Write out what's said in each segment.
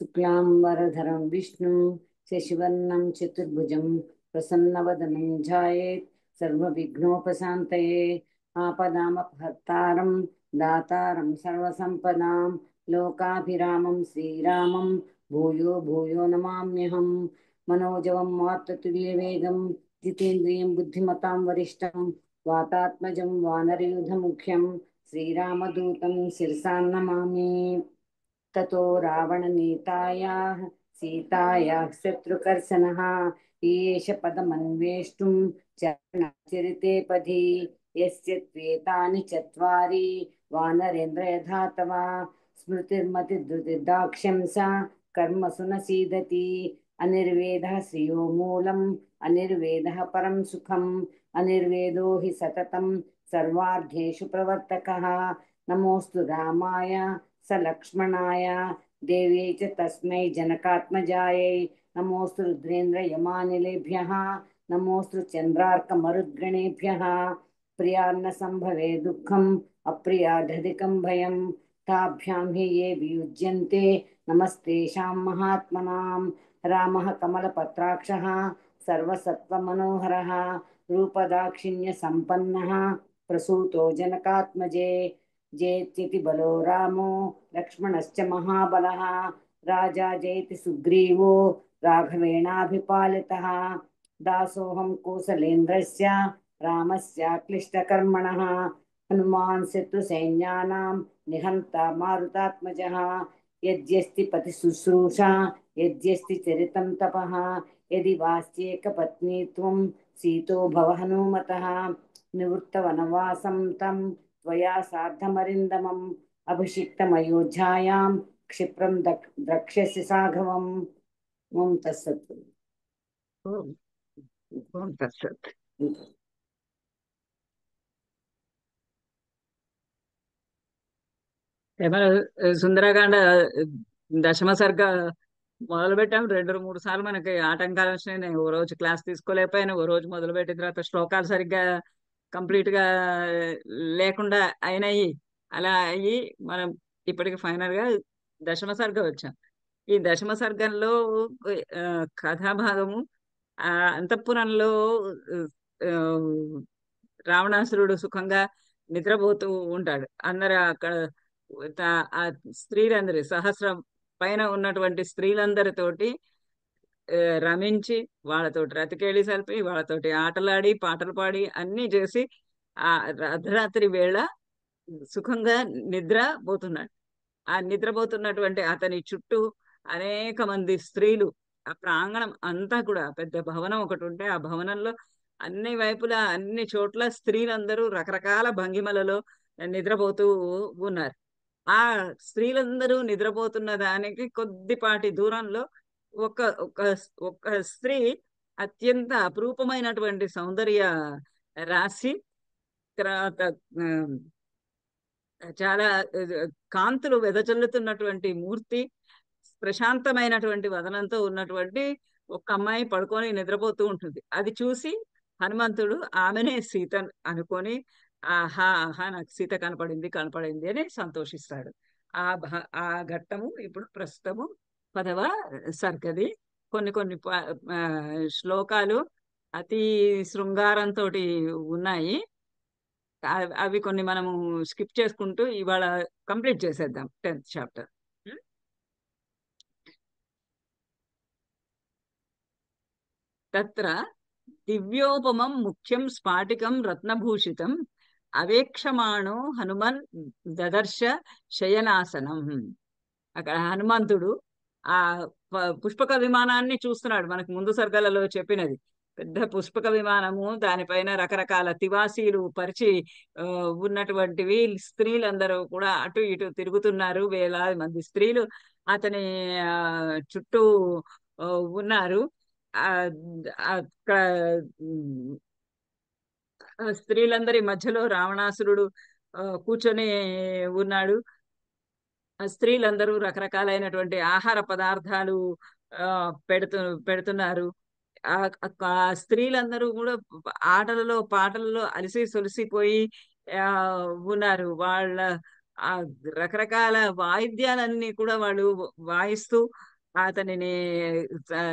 शुक्लांबरधरं विष्णुं शशिवर्णं चतुर्भुजं प्रसन्नवदनं ध्यायेत् सर्वविघ्नोपशान्तये। आपदामपहर्तारं दातारं सर्वसम्पदां लोकाभिरामं श्रीरामं भूयो भूयो नमाम्यहं। मनोजवं मारुततुल्यवेगं जितेन्द्रियं बुद्धिमतां वरिष्ठं वातात्मजं वानरयूथमुख्यं श्रीरामदूतं शिरसा नमामि। ततो रावणनीतायाः सीतायाः शत्रुकर्षणः ईश पदमन्वेष्टुं चरणचरिते पथि यस्य त्वेतानि चत्वारि वानरेन्द्र यथा तव स्मृतिर्मतिर्धृतिर्दाक्ष्यं सा कर्मसु न सीदति। अनिर्वेदः श्रियो मूलम् अनिर्वेदः परं सुखम् अनिर्वेदो हि सततं सर्वार्थेषु प्रवर्तकः। नमोऽस्तु रामाय स लक्ष्मणाय देवी च तस्मै जनकात्मजायै। नमोऽस्तु रुद्रेन्द्रयमानिलेभ्यः नमोऽस्तु चन्द्रार्कमरुद्गणेभ्यः। प्रियान्न सम्भवे दुःखम् अप्रियाधधिकं भयं ताभ्यां हि ये वियुज्यन्ते नमस्तेषां महात्मनां। रामः कमलपत्राक्षः सर्वसत्त्वमनोहरः रूपदाक्षिण्यसम्पन्नः प्रसूतो जनकात्मजे। जेत्यति बलो रामो लक्ष्मणश्च महाबलः राजा जयति सुग्रीवो राघवेणाभिपालितः। दासोऽहं कौसलेन्द्रस्य रामस्याक्लिष्टकर्मणः हनुमान् शत्रुसैन्यानां निहन्ता मारुतात्मजः। यद्यस्ति पतिशुश्रूषा यद्यस्ति चरितं तपः यदि वास्येकपत्नीत्वं सीतो भव हनूमतः। निवृत्तवनवासं तं त्वया सार्धमरिन्दमम् अभिषिक्तमयोध्यायां क्षिप्रं द्रक्ष्यसि साघवम्। ओम तत्सत्। ఓం ఓం తత్సత్. ఏమైనా సుందరకాండ దశమ సర్గ మొదలు పెట్టాం. 2-3 సార్లు మనకి ఆటంకాలు వచ్చినాయి. నేను ఓ రోజు క్లాస్ తీసుకోలేకపోయాను. ఓ రోజు మొదలు పెట్టిన తర్వాత శ్లోకాలు సరిగ్గా కంప్లీట్ గా లేకుండా అయినాయి. అలా అయ్యి మనం ఇప్పటికి ఫైనల్ గా దశమ సర్గ వచ్చాం. ఈ దశమ సర్గంలో ఆ, కథాభాగము అంతఃపురంలో ఆ, రావణాసురుడు సుఖంగా నిద్రపోతూ ఉంటాడు. అందరు అక్కడ ఆ స్త్రీలందరి సహస్రం పైన ఉన్నటువంటి స్త్రీలందరితోటి రమించి వాళ్ళతోటి రతికేళి సరిపి వాళ్ళతోటి ఆటలాడి పాటలు పాడి అన్ని చేసి ఆ అర్ధరాత్రి వేళ సుఖంగా నిద్రపోతున్నాడు. ఆ నిద్రపోతున్నటువంటి అతని చుట్టూ అనేక మంది స్త్రీలు, ఆ ప్రాంగణం అంతా కూడా పెద్ద భవనం ఒకటి ఉంటే ఆ భవనంలో అన్ని వైపులా అన్ని చోట్ల స్త్రీలందరూ రకరకాల భంగిమలలో నిద్రపోతూ ఉన్నారు. ఆ స్త్రీలందరూ నిద్రపోతున్న దానికి కొద్దిపాటి దూరంలో ఒక ఒక ఒక స్త్రీ అత్యంత అపురూపమైనటువంటి సౌందర్య రాశి, తర్వాత చాలా కాంతులు వెదజల్లుతున్నటువంటి మూర్తి, ప్రశాంతమైనటువంటి వదనంతో ఉన్నటువంటి ఒక అమ్మాయి పడుకొని నిద్రపోతూ ఉంటుంది. అది చూసి హనుమంతుడు ఆమెనే సీత అనుకొని ఆహా ఆహా నాకు సీత కనపడింది కనపడింది అని సంతోషిస్తాడు. ఆ ఘట్టము ఇప్పుడు ప్రస్తుతము 10వ సర్గది. కొన్ని కొన్ని శ్లోకాలు అతి శృంగారంతో ఉన్నాయి. అవి కొన్ని మనము స్కిప్ చేసుకుంటూ ఇవాళ కంప్లీట్ చేసేద్దాం 10th చాప్టర్. తత్ర దివ్యోపమం ముఖ్యం స్ఫాటికం రత్నభూషితం అవేక్షమాణో హనుమన్ దదర్శ శయనాసనం. అక్కడ హనుమంతుడు ఆ పుష్పక విమానాన్ని చూస్తున్నాడు. మనకు ముందు సర్గలలో చెప్పినది పెద్ద పుష్పక విమానము, దానిపైన రకరకాల తివాసీలు పరిచి ఉన్నటువంటివి. స్త్రీలందరూ కూడా అటు ఇటు తిరుగుతున్నారు. వేలాది మంది స్త్రీలు అతని చుట్టూ ఉన్నారు. అక్కడ స్త్రీలందరి మధ్యలో రావణాసురుడు కూర్చొని ఉన్నాడు. స్త్రీలందరూ రకరకాలైనటువంటి ఆహార పదార్థాలు పెడుతున్నారు. ఆ స్త్రీలందరూ కూడా ఆటలలో పాటలలో అలసి సొలిసిపోయి ఉన్నారు. వాళ్ళ ఆ రకరకాల వాయిద్యాలన్నీ కూడా వాళ్ళు వాయిస్తూ అతనిని ఆ,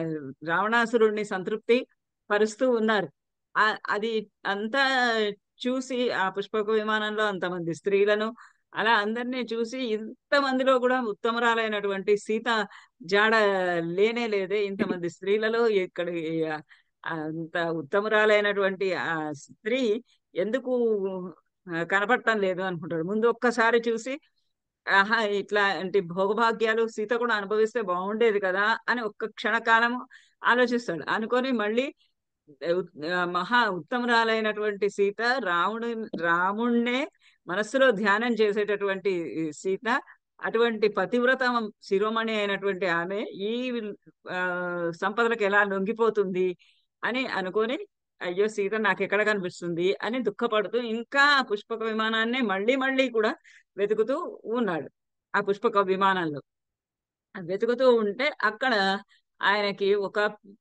రావణాసురుణ్ణి సంతృప్తి పరుస్తూ ఉన్నారు. అది అంతా చూసి ఆ పుష్పక విమానంలో అంతమంది స్త్రీలను అలా అందరినీ చూసి ఇంతమందిలో కూడా ఉత్తమరాలైనటువంటి సీత జాడ లేనే లేదే, ఇంతమంది స్త్రీలలో ఇక్కడ అంత ఉత్తమరాలైనటువంటి ఆ స్త్రీ ఎందుకు కనపడటం లేదు అనుకుంటాడు. ముందు ఒక్కసారి చూసి ఆహా ఇట్లాంటి భోగభాగ్యాలు సీత కూడా అనుభవిస్తే బాగుండేది కదా అని ఒక్క క్షణకాలం ఆలోచిస్తాడు. అనుకొని మళ్ళీ మహా ఉత్తమరాలైనటువంటి సీత, రాముణ్ణే మనస్సులో ధ్యానం చేసేటటువంటి ఈ సీత, అటువంటి పతివ్రత శిరోమణి అయినటువంటి ఆమె ఈ ఆ, సంపదలకు ఎలా లొంగిపోతుంది అని అనుకొని, అయ్యో సీత నాకు ఎక్కడ కనిపిస్తుంది అని దుఃఖపడుతూ ఇంకా ఆ పుష్పక విమానాన్ని మళ్ళీ మళ్ళీ కూడా వెతుకుతూ ఉన్నాడు. ఆ పుష్పక విమానంలో వెతుకుతూ ఉంటే అక్కడ ఆయనకి ఒక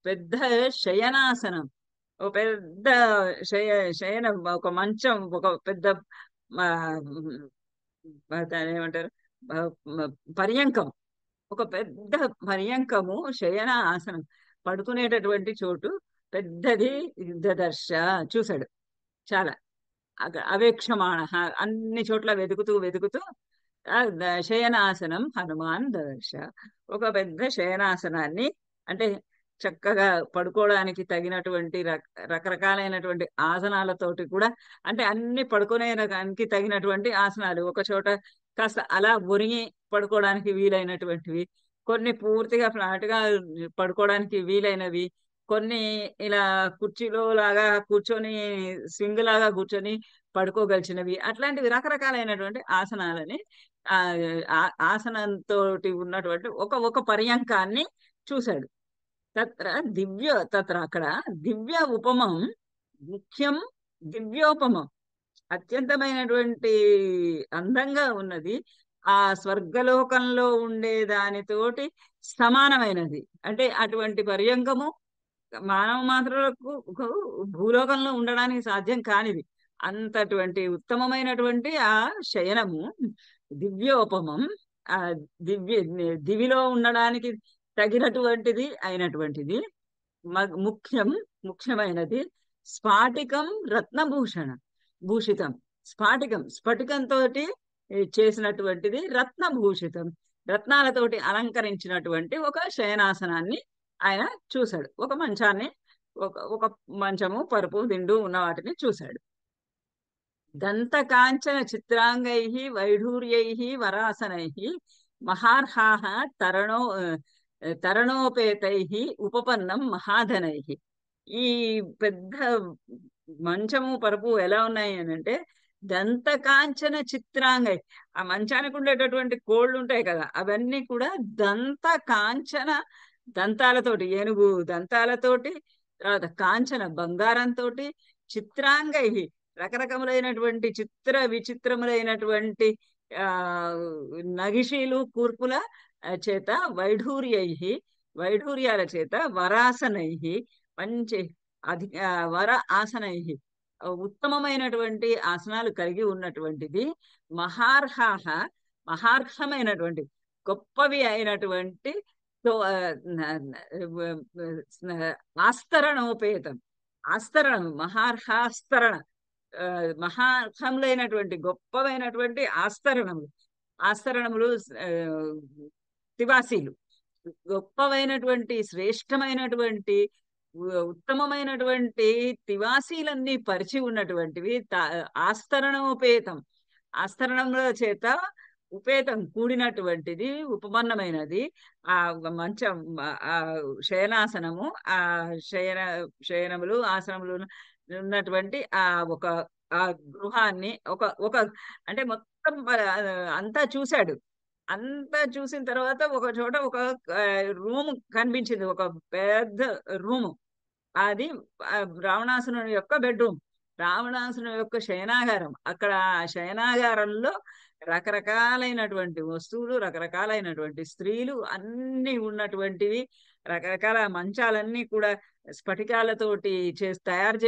పెద్ద శయనాసనం, ఒక పెద్ద శయన, ఒక మంచం, ఒక పెద్ద ఆ, దాన్ని ఏమంటారు, ఆ, పర్యంకం, ఒక పెద్ద పర్యంకము, శయన ఆసనం, పడుకునేటటువంటి చోటు పెద్దది దదర్శ చూశాడు. చాలా అవేక్షమాణ, అన్ని చోట్ల వెతుకుతూ వెతుకుతూ శయనాసనం హనుమాన్ దదర్శ, ఒక పెద్ద శయనాసనాన్ని, అంటే చక్కగా పడుకోవడానికి తగినటువంటి రకరకాలైనటువంటి ఆసనాలతోటి కూడా, అంటే అన్ని పడుకునేదానికి తగినటువంటి ఆసనాలు, ఒక చోట కాస్త అలా ఒరిగి పడుకోవడానికి వీలైనటువంటివి, కొన్ని పూర్తిగా ఫ్లాట్ గా పడుకోవడానికి వీలైనవి, కొన్ని ఇలా కుర్చీలో లాగా కూర్చొని స్వింగ్ లాగా కూర్చొని పడుకోగలిచినవి, అట్లాంటివి రకరకాలైనటువంటి ఆసనాలని ఆ ఆసనంతో ఉన్నటువంటి ఒక ఒక పర్యంకాన్ని చూశాడు. తత్ర అక్కడ దివ్య ఉపమం, ముఖ్యం దివ్యోపమం, అత్యంతమైనటువంటి అందంగా ఉన్నది, ఆ స్వర్గలోకంలో ఉండే దానితోటి సమానమైనది. అంటే అటువంటి పర్యంకము మానవ మాత్రులకు భూలోకంలో ఉండడానికి సాధ్యం కానిది. అంతటువంటి ఉత్తమమైనటువంటి ఆ శయనము దివ్యోపమం, ఆ దివ్య దివిలో ఉండడానికి తగినటువంటిది అయినటువంటిది, ముఖ్యం, ముఖ్యమైనది, స్ఫాటికం రత్నభూషణ భూషితం, స్ఫటికంతో చేసినటువంటిది, రత్నభూషితం, రత్నాలతోటి అలంకరించినటువంటి ఒక శయనాసనాన్ని ఆయన చూశాడు. ఒక మంచాన్ని, ఒక మంచము, పరుపు, దిండు ఉన్న వాటిని చూశాడు. దంతకాంచన చిత్రాంగై వైఢూర్యై వరాసనై మహార్హాః తరణోపేతై ఉపపన్నం మహాధనై. ఈ పెద్ద మంచము, పరుపు ఎలా ఉన్నాయి అని అంటే, దంతకాంచన చిత్రాంగై, ఆ మంచానికి ఉండేటటువంటి కోళ్ళు ఉంటాయి కదా, అవన్నీ కూడా దంత కాంచన, దంతాలతోటి, ఏనుగు దంతాలతోటి, తర్వాత కాంచన బంగారంతో, చిత్రాంగై రకరకములైనటువంటి చిత్ర విచిత్రములైనటువంటి ఆ నగిషీలు, కూర్పుల చేత, వైఢూర్యాల చేత, వరాసనై మంచి వర ఆసనై ఉత్తమమైనటువంటి ఆసనాలు కలిగి ఉన్నటువంటిది, మహార్హాః మహార్హమైనటువంటి గొప్పవి అయినటువంటి ఆస్తరణోపేతం, ఆస్తరణం, మహార్హాస్తరణ, మహార్హములైనటువంటి గొప్పవైనటువంటి ఆస్తరణములు, ఆస్తరణములు తివాసీలు, గొప్పవైనటువంటి శ్రేష్టమైనటువంటి ఉత్తమమైనటువంటి తివాసీలన్నీ పరిచి ఉన్నటువంటివి, ఆస్తరణోపేతం, ఆస్తరణముల చేత ఉపేతం కూడినటువంటిది, ఉపపన్నమైనది, ఆ మంచం, ఆ శయనాసనము, ఆ శయనములు, ఆసనములు ఉన్నటువంటి ఆ ఒక ఆ గృహాన్ని, ఒక ఒక అంటే మొత్తం అంతా చూశాడు. అంతా చూసిన తర్వాత ఒక చోట ఒక రూమ్ కనిపించింది, ఒక పెద్ద రూము. అది రావణాసురుని యొక్క బెడ్రూమ్, రావణాసురుని యొక్క శయనాగారం. అక్కడ ఆ శయనాగారంలో రకరకాలైనటువంటి వస్తువులు, రకరకాలైనటువంటి స్త్రీలు అన్ని ఉన్నటువంటివి, రకరకాల మంచాలన్నీ కూడా స్ఫటికాలతోటి తయారు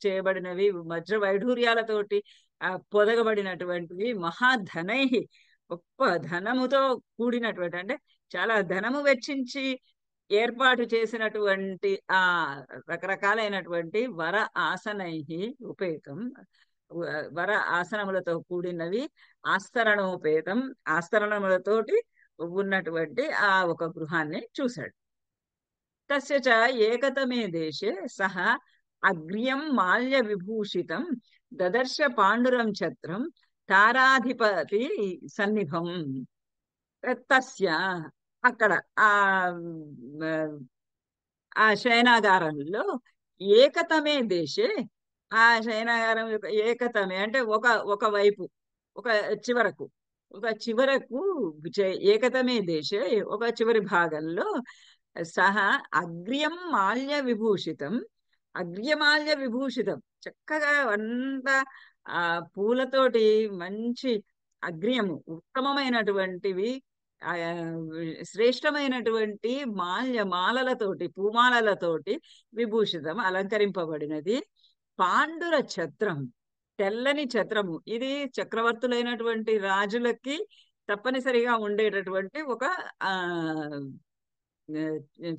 చేయబడినవి, వజ్ర వైఢూర్యాలతోటి పొదగబడినటువంటివి, మహాధనై గొప్ప ధనముతో కూడినటువంటి, అంటే చాలా ధనము వెచ్చించి ఏర్పాటు చేసినటువంటి ఆ రకరకాలైనటువంటి వర ఆసనై ఉపేతం, వర ఆసనములతో కూడినవి, ఆస్తరణోపేతం, ఆస్తరణములతోటి ఉన్నటువంటి ఆ ఒక గృహాన్ని చూశాడు. తస్య చ ఏకతమే దేశే సహ అగ్ర్యం మాల్య విభూషితం దదర్శ పాండురం ఛత్రం తారాధిపతి సన్నిభం. తస్య అక్కడ ఆ ఆ శయనాగారంలో ఏకతమే దేశే, ఆ శయనాగారం యొక్క ఏకతమే అంటే ఒక వైపు, ఒక చివరకు, ఒక చివరకు ఏకతమే దేశే ఒక చివరి భాగంలో సహా అగ్ర్యం మాల్య విభూషితం, అగ్ర్యమాల్య విభూషితం, చక్కగా అంతా ఆ పూలతోటి మంచి అగ్ర్యము ఉత్తమమైనటువంటివి, ఆ శ్రేష్టమైనటువంటి మాలలతోటి, పూమాలలతోటి విభూషితం అలంకరింపబడినది. పాండుర ఛత్రం, తెల్లని ఛత్రము, ఇది చక్రవర్తులైనటువంటి రాజులకి తప్పనిసరిగా ఉండేటటువంటి ఒక ఆ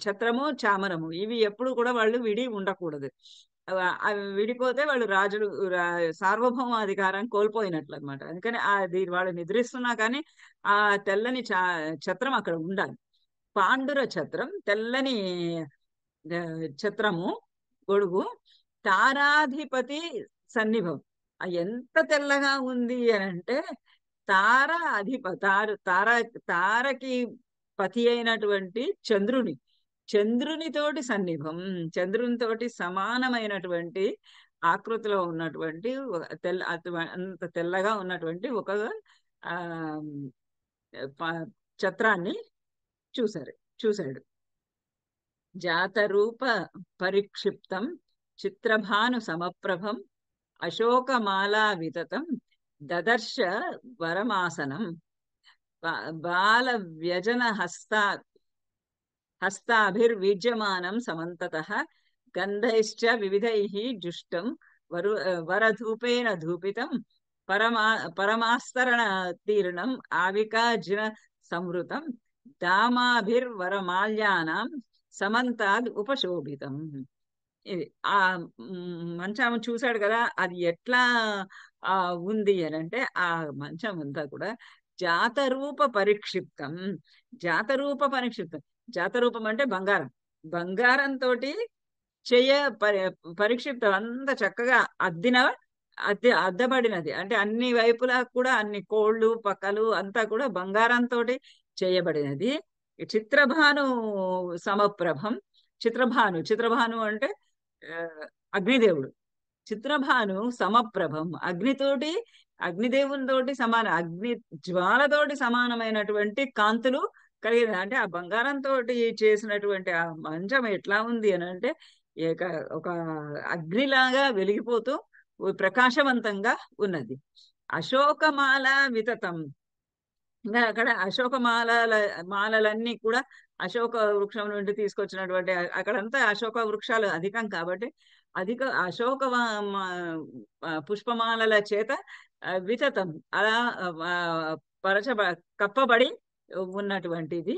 ఛత్రము, చామరము, ఇవి ఎప్పుడు కూడా వాళ్ళు విడి ఉండకూడదు. అవి విడిపోతే వాళ్ళు రాజులు సార్వభౌమాధికారం కోల్పోయినట్లు అనమాట. అందుకని అది వాళ్ళు నిద్రిస్తున్నా కానీ ఆ తెల్లని ఛత్రం అక్కడ ఉండాలి. పాండుర ఛత్రం, తెల్లని ఛత్రము, గొడుగు, తారాధిపతి సన్నిభం. ఎంత తెల్లగా ఉంది అని అంటే తార తారకి పతి అయినటువంటి చంద్రునితోటి సన్నిభం, చంద్రునితోటి సమానమైనటువంటి ఆకృతిలో ఉన్నటువంటి అంత తెల్లగా ఉన్నటువంటి ఒక ఆ ఛత్రాన్ని చూశాడు. జాతరూప పరిక్షిప్తం చిత్రభాను సమప్రభం అశోకమాలా వితతం దదర్శ వరమాసనం బాల వ్యజన హస్తాభిర్విజ్యమానం సమంతతః గంధైశ్చ వివిధైః జుష్టం వరధూపేన ధూపితం పరమాస్తరణ తీర్ణం ఆవికాజిన సంవృతం దామాభిర్వరమాల్యానాం సమంతాద్ ఉపశోభితం. ఇది ఆ మంచం చూశాడు కదా, అది ఎట్లా ఉంది అని అంటే ఆ మంచం అంతా కూడా జాతరూప పరిక్షిప్తం. జాతరూపం అంటే బంగారంతో పరిక్షిప్తం, అంత చక్కగా అద్దబడినది. అంటే అన్ని వైపులా కూడా అన్ని కోళ్ళు పక్కలు అంతా కూడా బంగారంతో చేయబడినది. చిత్రభాను సమప్రభం, చిత్రభాను అంటే అగ్నిదేవుడు. చిత్రభాను సమప్రభం, అగ్నిదేవునితోటి జ్వాలతోటి సమానమైనటువంటి కాంతులు కలిగిన, అంటే ఆ బంగారంతో చేసినటువంటి ఆ మంచం ఎట్లా ఉంది అని అంటే ఒక అగ్నిలాగా వెలిగిపోతూ ప్రకాశవంతంగా ఉన్నది. అశోకమాల వితతం, ఇంకా అక్కడ మాలలన్నీ కూడా అశోక వృక్షం నుండి తీసుకొచ్చినటువంటి, అక్కడంతా అశోక వృక్షాలు అధికం కాబట్టి అశోక పుష్పమాలల చేత వితతం అలా కప్పబడి ఉన్నటువంటిది.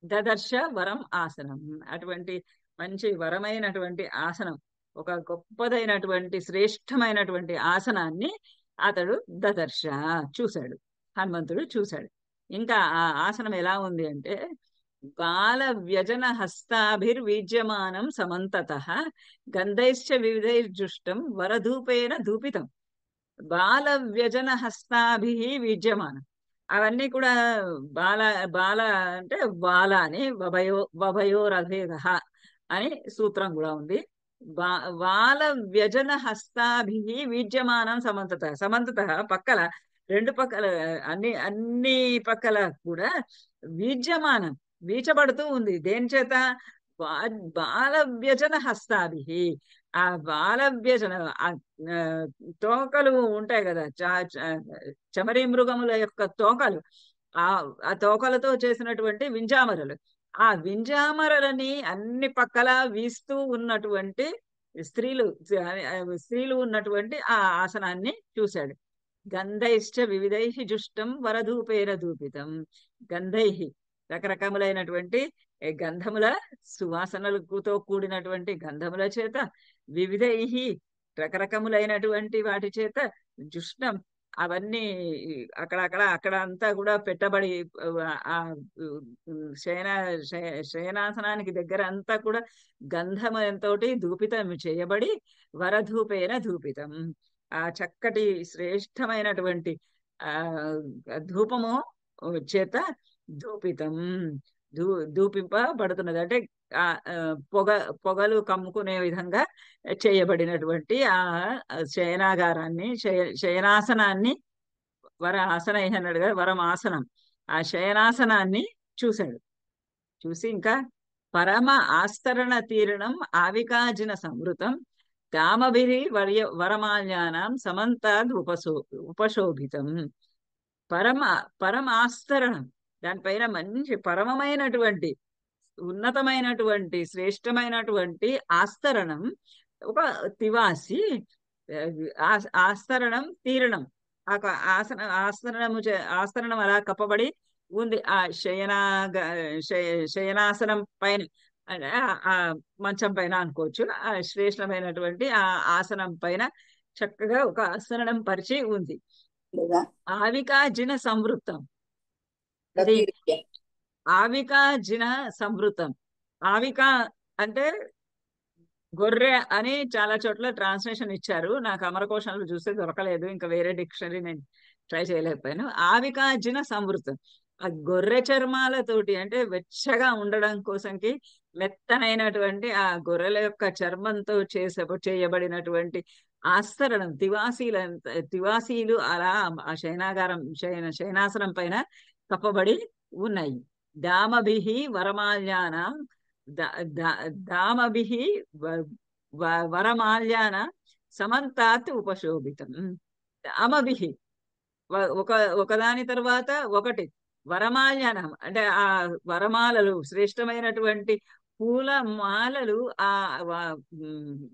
దదర్శ వరం ఆసనం, అటువంటి మంచి వరమైనటువంటి ఆసనం, ఒక గొప్పదైనటువంటి శ్రేష్టమైనటువంటి ఆసనాన్ని అతడు దదర్శ హనుమంతుడు చూశాడు. ఇంకా ఆ ఆసనం ఎలా ఉంది అంటే బాల వ్యజన హస్తాభిర్విజ్యమానం సమంతతః గంధైశ్చ వివిధైర్జుష్టం వరధూపేన ధూపితం. బాల వ్యజన హస్తాభి విజ్యమానం, అవన్నీ కూడా బాల అంటే బాల అని వభయోరభేద అని సూత్రం కూడా ఉంది. బాల వ్యజన హస్తాభి విజ్యమానం సమంతత పక్కల, రెండు పక్కల, అన్ని పక్కల కూడా వీచబడుతూ ఉంది. దేని చేత? బాల వ్యజన హస్తాభి, ఆ బాల వ్యజన తోకలు ఉంటాయి కదా, చమరీ మృగముల యొక్క తోకలు, ఆ తోకలతో చేసినటువంటి వింజామరలు, ఆ వింజామరలని అన్ని పక్కల వీస్తూ ఉన్నటువంటి స్త్రీలు ఉన్నటువంటి ఆ ఆసనాన్ని చూశాడు. గంధైశ్చ వివిధైః జుష్టం వరధూపేన ధూపితం. గంధైః రకరకములైనటువంటి గంధముల సువాసనలతో కూడినటువంటి గంధముల చేత, వివిధైః రకరకములైనటువంటి వాటి చేత, జుష్ణం అవన్నీ అక్కడ అంతా కూడా పెట్టబడి ఆ శయన శయనాసనానికి దగ్గర అంతా కూడా గంధముతోటి ధూపితం చేయబడి, వరధూపేన ధూపితం ఆ చక్కటి శ్రేష్టమైనటువంటి ఆ ధూపము చేత ధూపితం ధూపింపబడుతున్నది. అంటే ఆ పొగలు కమ్ముకునే విధంగా చేయబడినటువంటి ఆ శయనాగారాన్ని శయనాసనాన్ని, వర ఆసన అన్నాడు కదా, వరం ఆసనం, ఆ శయనాసనాన్ని చూశాడు. చూసి ఇంకా పరమ ఆస్తరణ తీరణం ఆవికాజిన సంవృతం కామభిరి వరమాల్యానాం సమంతాద్ ఉపశోభితం. పరమ ఆస్తరణం, దానిపైన మంచి పరమమైనటువంటి ఉన్నతమైనటువంటి శ్రేష్టమైనటువంటి ఆస్తరణం, ఒక తివాసి ఆస్తరణం తీరణం, ఆస్తరణం అలా కప్పబడి ఉంది ఆ శయనాసనం పైన, ఆ మంచం పైన అనుకోవచ్చు. ఆ శ్రేష్టమైనటువంటి ఆ ఆసనం పైన చక్కగా ఒక ఆసనం పరిచి ఉంది. ఆవికాజిన సంవృత్తం, అది ఆవికాజిన సంవృతం. ఆవిక అంటే గొర్రె అని చాలా చోట్ల ట్రాన్స్లేషన్ ఇచ్చారు. నాకు అమరకోశంలో చూస్తే దొరకలేదు, ఇంకా వేరే డిక్షనరీ నేను ట్రై చేయలేకపోయాను. ఆవికాజిన సంవృతం, ఆ గొర్రె చర్మాలతోటి, అంటే వెచ్చగా ఉండడం కోసంకి మెత్తనైనటువంటి ఆ గొర్రెల యొక్క చర్మంతో చేయబడినటువంటి ఆస్తరణం, తివాసీలు అలా ఆ శయనాసనం పైన కప్పబడి ఉన్నాయి. దామభిహి వరమాల్యానం దామభిహి వరమాల్యాన సమంతాత్ ఉపశోభితం. దామభిహి ఒకదాని తర్వాత ఒకటి, వరమాల్యానం అంటే ఆ వరమాలలు, శ్రేష్టమైనటువంటి పూల మాలలు ఆ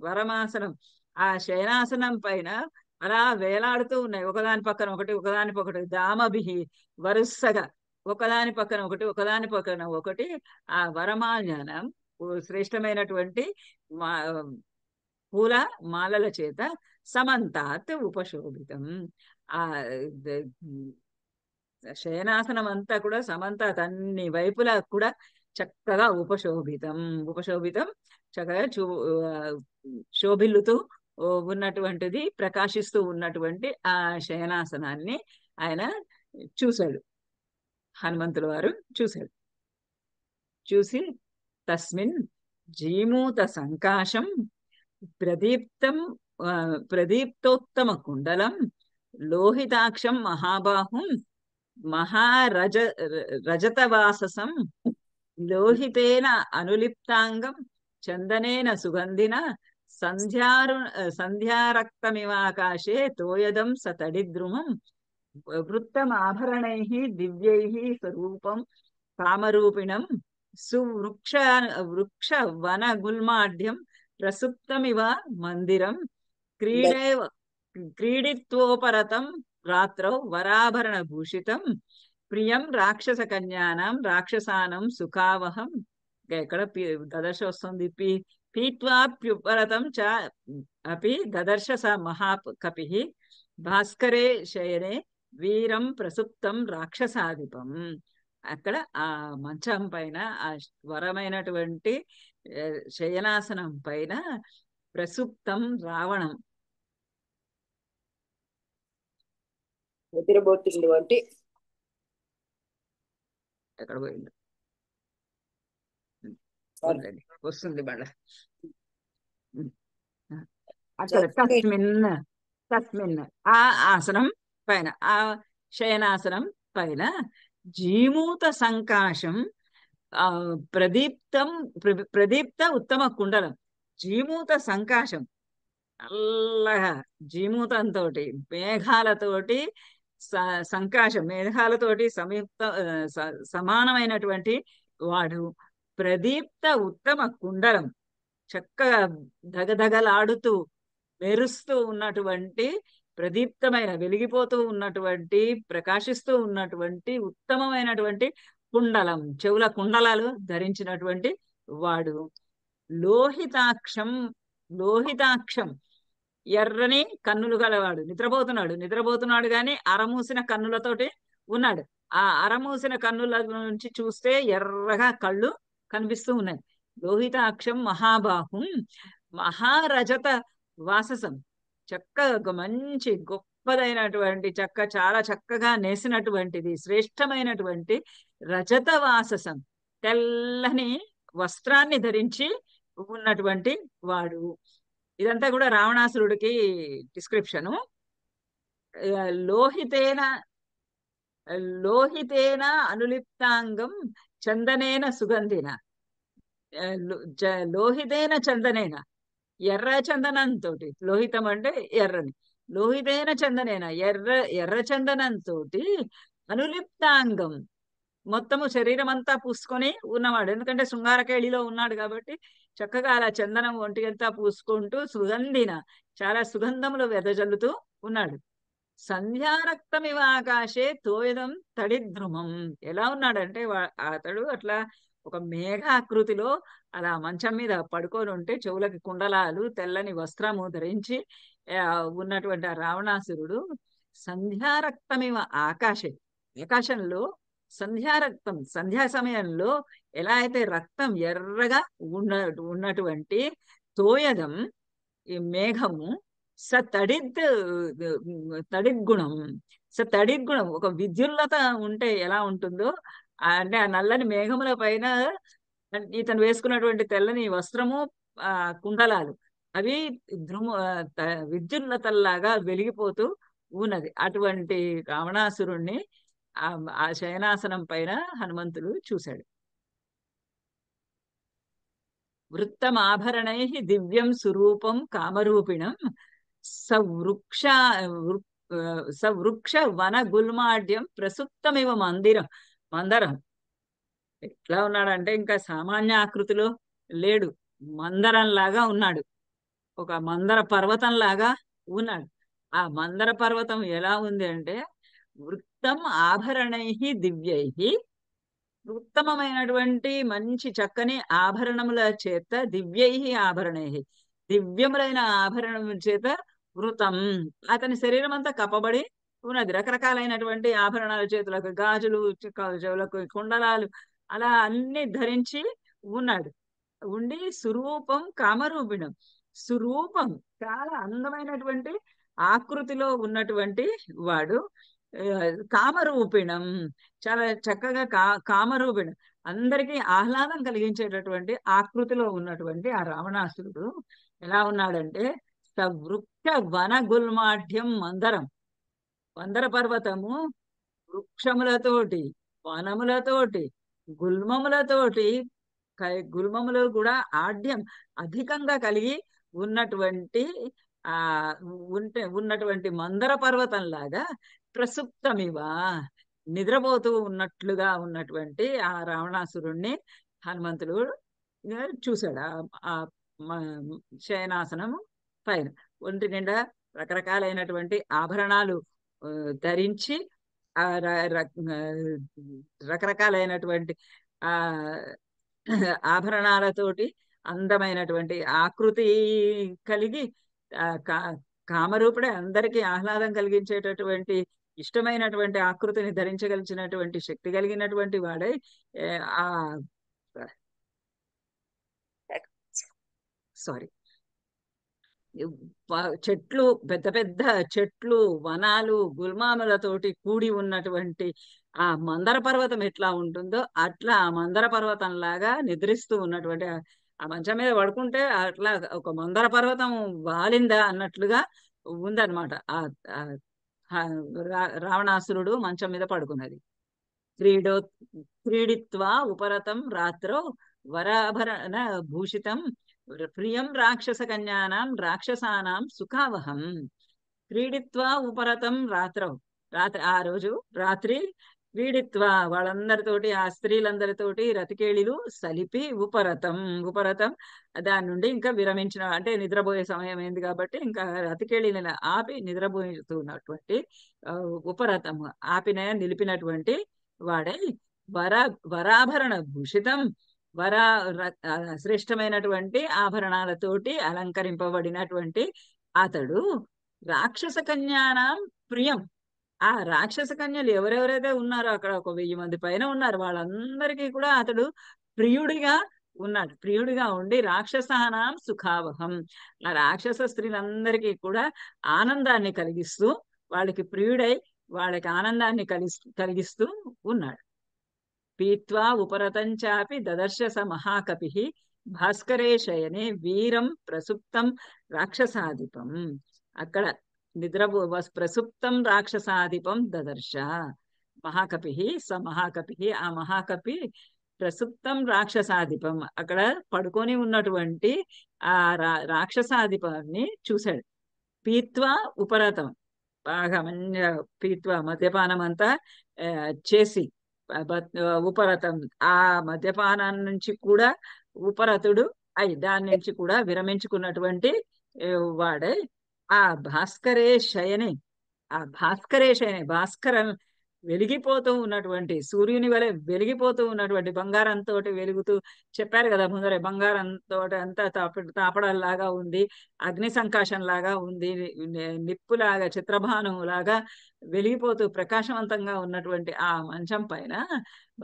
వరమాసనం, ఆ శయనాసనం పైన అలా వేలాడుతూ ఉన్నాయి, ఒకదాని పక్కన ఒకటి, ఒకదాని పక్కన. దామభిహి వరుసగా ఒకదాని పక్కన ఒకటి, ఒకదాని పక్కన ఒకటి ఆ వరమాల్యానం, శ్రేష్టమైనటువంటి పూల మాలల చేత సమంతాత్ ఉపశోభితం. ఆ శయనాసనం అంతా కూడా సమంతాత్ అన్ని వైపులా కూడా చక్కగా ఉపశోభితం చక్కగా శోభిల్లుతూ ఉన్నటువంటిది, ప్రకాశిస్తూ ఉన్నటువంటి ఆ శయనాసనాన్ని ఆయన చూశాడు. హనుమంతుల వారు చూశాడు. చూసి తస్మిన్ జీమూత సంకాశం ప్రదీప్తోత్తమ కుండలం లోహితాక్షం మహాబాహుం రజతవాససం లోహితేన అనులిప్తాంగం చందనేన సుగంధిన సంధ్యారక్తమివాకాశే తోయదం సతడిద్రుమం వృత్తమాభరణైః దివ్యైః స్వరూపం కామరూపిణం వృక్ష వన గుల్మాఢ్యం ప్రసుప్తమివ మందిరం క్రీడిత్వోపరతం రాత్రౌ వరాభరణ భూషితం ప్రియం రాక్షస కన్యానాం రాక్షసానం సుఖావహం. ఇక్కడ దదర్శ వస్తుంది. పీత్వాప్యుపరతం చ అపి దదర్శ స మహాకపిః భాస్కరే శయనే వీరం ప్రసుప్తం రాక్షసాధిపం. అక్కడ ఆ మంచం పైన, ఆ వరమైనటువంటి శయనాసనం పైన ప్రసుప్తం రావణం, నిద్రపోతుండు అంటే ఎక్కడ పోయింది వస్తుంది బాళ అక్కడ తస్మిన్ ఆ ఆసనం పైన, ఆ శయనాసనం పైన జీమూత సంకాశం ప్రదీప్త ఉత్తమ కుండలం, జీమూత సంకాశం, నల్లగా జీమూతంతో మేఘాలతోటి సంకాశం, మేఘాలతోటి సమానమైనటువంటి వాడు ప్రదీప్త ఉత్తమ కుండలం, చక్కగా దగదగలాడుతూ మెరుస్తూ ఉన్నటువంటి ప్రదీప్తమైన వెలిగిపోతూ ఉన్నటువంటి ప్రకాశిస్తూ ఉన్నటువంటి ఉత్తమమైనటువంటి కుండలం, చెవుల కుండలాలు ధరించినటువంటి వాడు. లోహితాక్షం, లోహితాక్షం ఎర్రని కన్నులు గలవాడు. నిద్రపోతున్నాడు గాని అరమూసిన కన్నులతోటి ఉన్నాడు. ఆ అరమూసిన కన్నుల నుంచి చూస్తే ఎర్రగా కళ్ళు కనిపిస్తూ ఉన్నాయి. లోహితాక్షం మహాబాహుం మహారజత వాససం, చక్కగా మంచి గొప్పదైనటువంటి చాలా చక్కగా నేసినటువంటిది శ్రేష్టమైనటువంటి రజత వాససం, తెల్లని వస్త్రాన్ని ధరించి ఉన్నటువంటి వాడు. ఇదంతా కూడా రావణాసురుడికి డిస్క్రిప్షను. లోహితేన లోహితేన అనులిప్తాంగం చందనేన సుగంధిన, లోహితేన చందనేన ఎర్ర చందనంతో, లోహితం అంటే ఎర్రని, లోహితేన చందనేన ఎర్ర చందనంతో అనులిప్తాంగం మొత్తము శరీరం అంతా పూసుకొని ఉన్నవాడు. ఎందుకంటే శృంగారకేళిలో ఉన్నాడు కాబట్టి చక్కగా అలా చందనం ఒంటికంతా పూసుకుంటూ సుగంధిన చాలా సుగంధములు వెదజల్లుతూ ఉన్నాడు. సంధ్యారక్తమివ ఆకాశే తోయదం తడిద్రుమం. ఎలా ఉన్నాడంటే అతడు అట్లా ఒక మేఘాకృతిలో అలా మంచం మీద పడుకొని ఉంటే చెవులకి కుండలాలు తెల్లని వస్త్రము ధరించి ఉన్నటువంటి ఆ రావణాసురుడు సంధ్యారక్తమివ ఆకాశే, ఆకాశంలో సంధ్యారక్తం, సంధ్యా సమయంలో ఎలా అయితే రక్తం ఎర్రగా ఉన్నటువంటి తోయదం ఈ మేఘము తడిద్గుణం, తడిద్గుణం ఒక విద్యుల్లత ఉంటే ఎలా ఉంటుందో అంటే ఆ నల్లని మేఘముల పైన ఇతను వేసుకున్నటువంటి తెల్లని వస్త్రము కుండలాలు అవి విద్యుల్లతల్లాగా వెలిగిపోతూ ఉన్నది. అటువంటి రావణాసురుణ్ణి ఆ శయనాసనం పైన హనుమంతుడు చూశాడు. వృత్తమాభరణై దివ్యం సురూపం కామరూపిణం సవృక్ష వన గుల్మాడ్యం ప్రసుప్తమివ మందరం. ఎట్లా ఉన్నాడంటే ఇంకా సామాన్య ఆకృతిలో లేడు, మందరం లాగా ఉన్నాడు, ఒక మందర పర్వతం లాగా ఉన్నాడు. ఆ మందర పర్వతం ఎలా ఉంది అంటే వృత్తం ఆభరణై దివ్యై, ఉత్తమమైనటువంటి మంచి చక్కని ఆభరణముల చేత, దివ్యై ఆభరణై దివ్యములైన ఆభరణముల చేత వృతం, అతని శరీరం అంతా కప్పబడి ఉన్నది. రకరకాలైనటువంటి ఆభరణాల, చేతులకు గాజులు, చెవులకు కుండలాలు అలా అన్ని ధరించి ఉన్నాడు. ఉండి సురూపం కామరూపిణం, సురూపం చాలా అందమైనటువంటి ఆకృతిలో ఉన్నటువంటి వాడు. కామరూపిణం చాలా చక్కగా కామరూపిణం అందరికీ ఆహ్లాదం కలిగించేటటువంటి ఆకృతిలో ఉన్నటువంటి ఆ రావణాసురుడు ఎలా ఉన్నాడంటే వృక్ష వన గుల్మాఢ్యం మందరం, మందర పర్వతము వృక్షములతోటి, వనములతోటి, గుల్మములతోటి, గుల్మములు కూడా ఆఢ్యం అధికంగా కలిగి ఉన్నటువంటి ఉన్నటువంటి మందర పర్వతం లాగా ప్రసుప్తమివ నిద్రపోతూ ఉన్నట్లుగా ఉన్నటువంటి ఆ రావణాసురుణ్ణి హనుమంతుడు చూశాడు. ఆ శయనాసనము పైన ఒంటి నిండా రకరకాలైనటువంటి ఆభరణాలు ధరించి ఆ రకరకాలైనటువంటి ఆ ఆభరణాలతోటి అందమైనటువంటి ఆకృతి కలిగి కామరూపుడే అందరికీ ఆహ్లాదం కలిగించేటటువంటి ఇష్టమైనటువంటి ఆకృతిని ధరించగలిగినటువంటి శక్తి కలిగినటువంటి వాడై ఆ సారీ చెట్లు, పెద్ద పెద్ద చెట్లు, వనాలు, గుల్మాములతోటి కూడి ఉన్నటువంటి ఆ మందర పర్వతం ఎట్లా ఉంటుందో అట్లా ఆ మందర పర్వతం లాగా నిద్రిస్తూ ఉన్నటువంటి ఆ మంచం మీద పడుకుంటే అట్లా ఒక మందర పర్వతం వాలిందా అన్నట్లుగా ఉందన్నమాట. రావణాసురుడు మంచం మీద పడుకున్నది. క్రీడిత్వా ఉపరతం రాత్రో వరాభరణ భూషితం ప్రియం రాక్షస కన్యానాం రాక్షసానాం సుఖావహం. క్రీడిత్వా ఉపరతం రాత్రి ఆ రోజు రాత్రి వీడిత్వా వాళ్ళందరితోటి ఆ స్త్రీలందరితోటి రతికేళిలు సలిపి ఉపరతం ఉపరతం దాని నుండి ఇంకా విరమించిన అంటే నిద్రపోయే సమయం అయింది కాబట్టి ఇంకా రతికేళిని ఆపి నిద్రపోతున్నటువంటి ఉపరతం ఆపిన నిలిపినటువంటి వాడే వర వరాభరణ భూషితం వరా శ్రేష్టమైనటువంటి ఆభరణాలతోటి అలంకరింపబడినటువంటి అతడు రాక్షస కన్యానాం ప్రియం. ఆ రాక్షస కన్యలు ఎవరెవరైతే ఉన్నారో అక్కడ ఒక 1000 మంది పైన ఉన్నారు, వాళ్ళందరికీ కూడా అతడు ప్రియుడిగా ఉన్నాడు. ప్రియుడిగా ఉండి రాక్షసానాం సుఖావహం, ఆ రాక్షస స్త్రీలందరికీ కూడా ఆనందాన్ని కలిగిస్తూ వాళ్ళకి ప్రియుడై వాళ్ళకి ఆనందాన్ని కలిగిస్తూ ఉన్నాడు. పీత్వా ఉపరతంచాపి దదర్శ స మహాకపి భాస్కరే శయనే వీరం ప్రసుప్తం రాక్షసాధిపం. అక్కడ ప్రసుప్తం రాక్షసాధిపం దదర్శ మహాకపి స మహాకపి. ఆ మహాకపి ప్రసుప్తం రాక్షసాధిపం అక్కడ పడుకొని ఉన్నటువంటి ఆ రాక్షసాధిపాన్ని చూశాడు. పీత్వా ఉపరతం బాగా మంచిగా పీత్వా మద్యపానం అంతా చేసి ఉపరతం ఆ మద్యపానం నుంచి కూడా ఉపరతుడు అయి దాని నుంచి కూడా విరమించుకున్నటువంటి వాడే ఆ భాస్కరే శయని. ఆ భాస్కరే శయని భాస్కర వెలిగిపోతూ ఉన్నటువంటి సూర్యుని వలె వెలిగిపోతూ ఉన్నటువంటి బంగారంతో వెలుగుతూ చెప్పారు కదా ముందరే, బంగారంతో అంతా తాపడల్లాగా ఉంది, అగ్ని సంకాశం లాగా ఉంది, నిప్పులాగా చిత్రభానం లాగా వెలిగిపోతూ ప్రకాశవంతంగా ఉన్నటువంటి ఆ మంచం పైన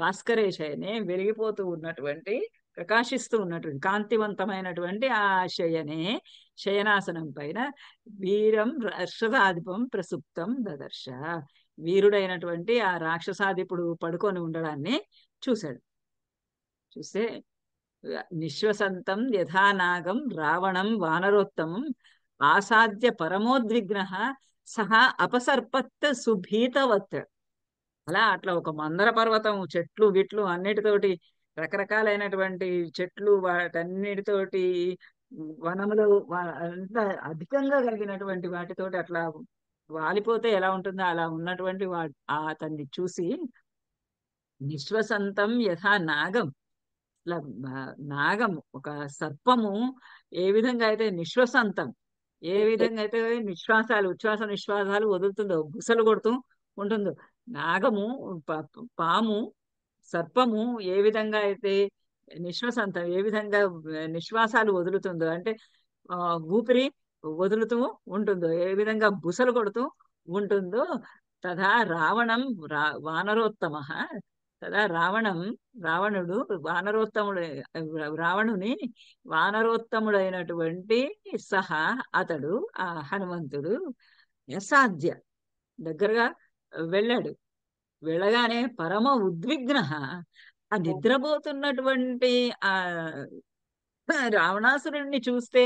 భాస్కరేశయనే వెలిగిపోతూ ఉన్నటువంటి ప్రకాశిస్తూ ఉన్నటువంటి కాంతివంతమైనటువంటి ఆ శయనాసనం పైన వీరం రాక్షసాధిపం ప్రసుప్తం దదర్శ. వీరుడైనటువంటి ఆ రాక్షసాధిపుడు పడుకొని ఉండడాన్ని చూశాడు. చూస్తే నిశ్వసంతం యథానాగం రావణం వానరోత్తమం ఆసాద్య పరమోద్విగ్న సహా అపసర్పత్ సుభీతవత్. అలా అట్లా ఒక మందర పర్వతం చెట్లు గిట్లు అన్నిటితోటి రకరకాలైనటువంటి చెట్లు వాటన్నిటితోటి వనములు అంత అధికంగా కలిగినటువంటి వాటితోటి అట్లా వాలిపోతే ఎలా ఉంటుందో అలా ఉన్నటువంటి అతన్ని చూసి నిశ్వసంతం యథా నాగం, ఇట్లా నాగం ఒక సర్పము ఏ విధంగా అయితే నిశ్వసంతం ఏ విధంగా అయితే ఉచ్ఛ్వాస నిశ్వాసాలు వదులుతుందో బుసలు కొడుతూ ఉంటుందో, నాగము పాము సర్పము ఏ విధంగా అయితే నిశ్వసంతం ఏ విధంగా నిశ్వాసాలు వదులుతుందో అంటే ఊపిరి వదులుతూ ఉంటుందో ఏ విధంగా బుసలు కొడుతూ ఉంటుందో తథా రావణం వానరోత్తమ తదా రావణుడు రావణుని వానరోత్తముడైనటువంటి సహా అతడు ఆ హనుమంతుడు అసాధ్య దగ్గరగా వెళ్ళాడు. వెళ్ళగానే పరమ ఉద్విగ్న ఆ నిద్రపోతున్నటువంటి ఆ రావణాసురుణ్ణి చూస్తే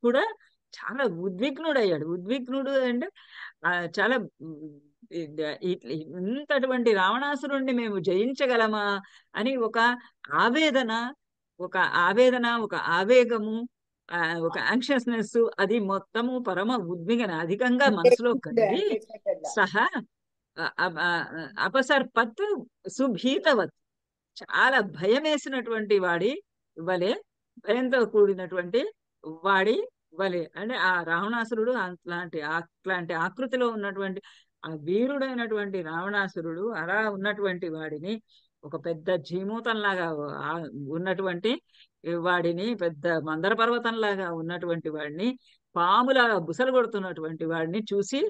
కూడా చాలా ఉద్విగ్నుడయ్యాడు. ఉద్విగ్నుడు అంటే చాలా ఇంతటువంటి రావణాసురుణ్ణి మేము జయించగలమా అని ఒక ఆవేదన ఒక ఆవేగము ఒక యాంగ్షియస్నెస్ అది మొత్తము పరమ ఉద్విగ్న అధికంగా మనసులో కలిగి సహా అపసర్పత్ సుభీతవత్ చాలా భయం వేసినటువంటి వాడి వలె భయంతో కూడినటువంటి వాడి వలె అంటే ఆ రావణాసురుడు అట్లాంటి ఆకృతిలో ఉన్నటువంటి ఆ వీరుడైనటువంటి రావణాసురుడు అలా ఉన్నటువంటి వాడిని ఒక పెద్ద జీమూతంలాగా ఉన్నటువంటి వాడిని పెద్ద మందర పర్వతంలాగా ఉన్నటువంటి వాడిని పాములాగా బుసలు కొడుతున్నటువంటి వాడిని చూసి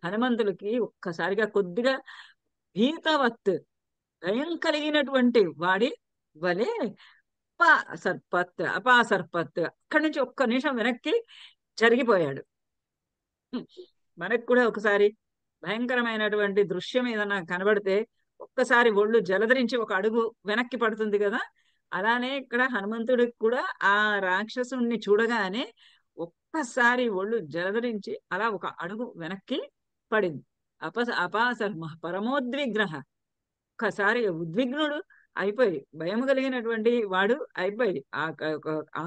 హనుమంతులకి ఒక్కసారిగా కొద్దిగా భీతవత్ భయం కలిగినటువంటి వాడి వలె అపాసర్పత్ అక్కడి నుంచి ఒక్క నిమిషం వెనక్కి జరిగిపోయాడు. మనకు కూడా ఒకసారి భయంకరమైనటువంటి దృశ్యం ఏదన్నా కనబడితే ఒక్కసారి ఒళ్ళు జలధరించి ఒక అడుగు వెనక్కి పడుతుంది కదా, అలానే ఇక్కడ హనుమంతుడికి కూడా ఆ రాక్షసుని చూడగానే ఒక్కసారి ఒళ్ళు జలధరించి అలా ఒక అడుగు వెనక్కి పడింది. అపాసర్ పరమోద్విగ్న ఒక్కసారి ఉద్విగ్నుడు అయిపోయి భయం కలిగినటువంటి వాడు అయిపోయి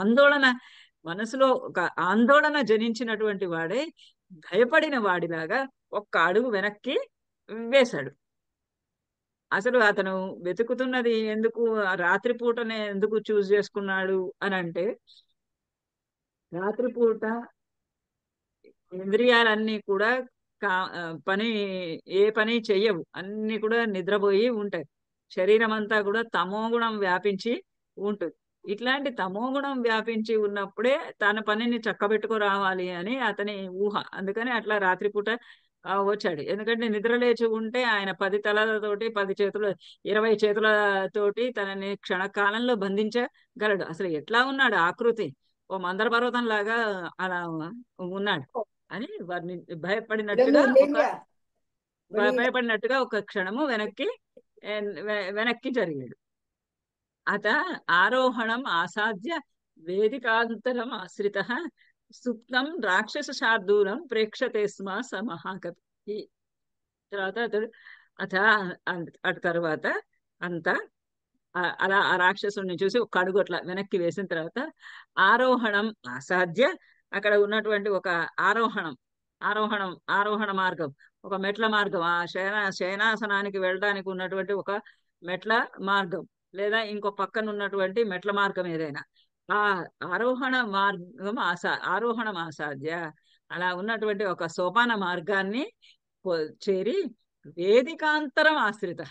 ఆందోళన మనసులో ఒక ఆందోళన జనించినటువంటి వాడే భయపడిన వాడిలాగా ఒక్క అడుగు వెనక్కి వేశాడు. అసలు అతను వెతుకుతున్నది ఎందుకు, ఆ రాత్రిపూటనే ఎందుకు చూస్ చేసుకున్నాడు అని అంటే, రాత్రిపూట ఇంద్రియాలన్నీ కూడా కా పని ఏ పని చెయ్యవు, అన్ని కూడా నిద్రపోయి ఉంటాయి. శరీరం అంతా కూడా తమో గుణం వ్యాపించి ఉంటుంది. ఇట్లాంటి తమో గుణం వ్యాపించి ఉన్నప్పుడే తన పనిని చక్కబెట్టుకు రావాలి అని అతని ఊహ. అందుకని అట్లా రాత్రిపూట వచ్చాడు. ఎందుకంటే నిద్ర లేచి ఉంటే ఆయన 10 తలలతోటి 10 చేతుల 20 చేతులతోటి తనని క్షణకాలంలో బంధించగలడు. అసలు ఎట్లా ఉన్నాడు ఆకృతి, ఓ మందర పర్వతం లాగా అలా ఉన్నాడు అని వారిని భయపడినట్టుగా ఒక భయపడినట్టుగా ఒక క్షణము వెనక్కి జరిగాడు. అత ఆరోహణం ఆసాద్య వేదికాంతరం ఆశ్రిత సుప్తం రాక్షస శార్దూలం ప్రేక్షతే స్మ స మహాకవి. తర్వాత అటు తర్వాత అంతా అలా ఆ రాక్షసుని చూసి ఒక అడుగు అట్లా వెనక్కి వేసిన తర్వాత ఆరోహణం ఆసాధ్య, అక్కడ ఉన్నటువంటి ఒక ఆరోహణం ఆరోహణం ఆరోహణ మార్గం, ఒక మెట్ల మార్గం, ఆ శయనాసనానికి వెళ్ళడానికి ఉన్నటువంటి ఒక మెట్ల మార్గం, లేదా ఇంకో పక్కన ఉన్నటువంటి మెట్ల మార్గం ఏదైనా, ఆ ఆరోహణం ఆసాధ్య, అలా ఉన్నటువంటి ఒక సోపాన మార్గాన్ని చేరి వేదికాంతరం ఆశ్రిత,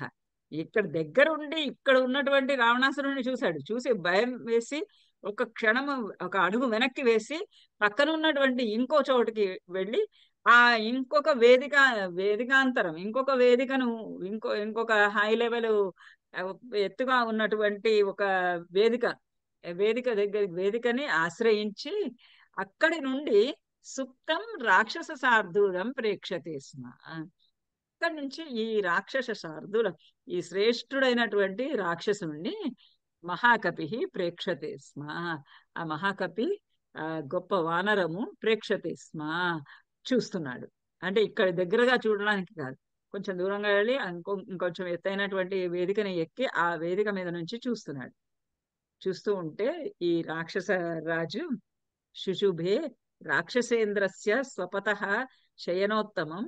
ఇక్కడ దగ్గరుండి ఇక్కడ ఉన్నటువంటి రావణాసురుడిని చూశాడు. చూసి భయం వేసి ఒక క్షణము ఒక అడుగు వెనక్కి వేసి పక్కన ఉన్నటువంటి ఇంకో చోటుకి వెళ్ళి ఆ ఇంకొక వేదికాంతరం ఇంకొక వేదికను ఇంకొక హై లెవెల్ ఎత్తుగా ఉన్నటువంటి ఒక వేదిక వేదికని ఆశ్రయించి అక్కడి నుండి సుప్తం రాక్షస శార్దూలం ప్రేక్షతే స్మ. అక్కడి నుంచి ఈ రాక్షస శార్దూలం, ఈ శ్రేష్ఠుడైనటువంటి రాక్షసుని మహాకపి ప్రేక్షతే స్మ, ఆ మహాకపి గొప్ప వానరము ప్రేక్షతే స్మ, చూస్తున్నాడు. అంటే ఇక్కడ దగ్గరగా చూడడానికి కాదు, కొంచెం దూరంగా వెళ్ళి ఇంకొంచెం ఎత్తైనటువంటి వేదికని ఎక్కి ఆ వేదిక మీద నుంచి చూస్తున్నాడు. చూస్తూ ఉంటే ఈ రాక్షస రాజు శుశుభే రాక్షసేంద్రస్య స్వపతః శయనోత్తమం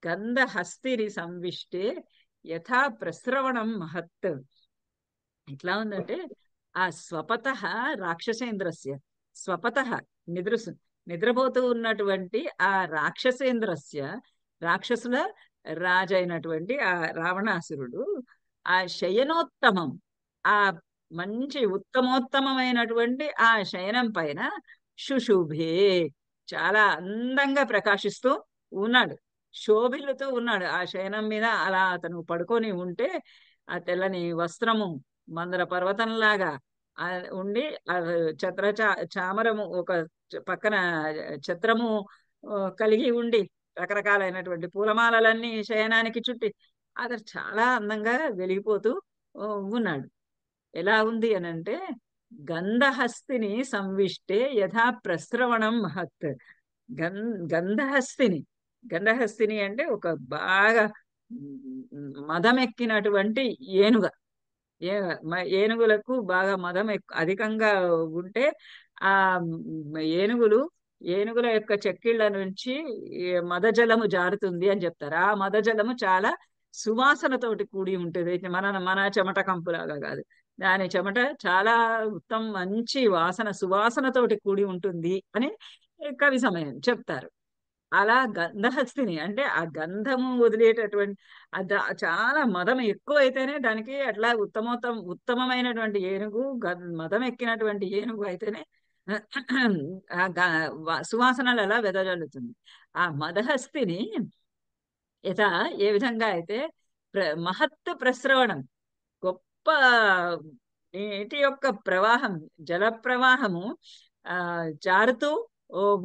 గంధహస్తిరి సంవిష్టే యథా ప్రస్రవణం మహత్. ఎట్లా ఉందంటే ఆ స్వపతః రాక్షసేంద్రస్య, స్వపతః నిద్రపోతూ ఉన్నటువంటి ఆ రాక్షసేంద్రస్య, రాక్షసుల రాజైనటువంటి ఆ రావణాసురుడు ఆ శయనోత్తమం, ఆ మంచి ఉత్తమోత్తమైనటువంటి ఆ శయనం పైన శుశుభే, చాలా అందంగా ప్రకాశిస్తూ ఉన్నాడు, శోభిల్లుతూ ఉన్నాడు. ఆ శయనం మీద అలా అతను పడుకొని ఉంటే ఆ తెల్లని వస్త్రము మందర పర్వతంలాగా ఉండి ఆ చామరము ఒక పక్కన ఛత్రము కలిగి ఉండి రకరకాలైనటువంటి పూలమాలలన్నీ శయనానికి చుట్టి అతను చాలా అందంగా వెలిగిపోతూ ఉన్నాడు. ఎలా ఉంది అని అంటే గంధహస్తిని సంవిష్టే యథా ప్రస్రవణం మహత్. గంధహస్తిని, గంధహస్తిని అంటే ఒక బాగా మదమెక్కినటువంటి ఏనుగ. ఏనుగులకు బాగా మదం అధికంగా ఉంటే ఆ ఏనుగుల యొక్క చెక్కిళ్ళ నుంచి మదజలము జారుతుంది అని చెప్తారు. ఆ మదజలము చాలా సువాసనతోటి కూడి ఉంటుంది. మన చెమట కంపులాగా కాదు, దాని చెమట చాలా మంచి వాసన సువాసనతోటి కూడి ఉంటుంది అని కవి సమయం చెప్తారు. అలా గంధహస్తిని అంటే ఆ గంధము వదిలేటటువంటి చాలా మదం ఎక్కువ అయితేనే దానికి అట్లా ఉత్తమమైనటువంటి ఏనుగు, మదం ఎక్కినటువంటి ఏనుగు అయితేనే సువాసనలు అలా వెదజల్లుతుంది. ఆ మదహస్తిని ఏ విధంగా అయితే మహత్తు ప్రస్రవణం, గొప్ప నీటి యొక్క ప్రవాహం, జల ప్రవాహము జారుతూ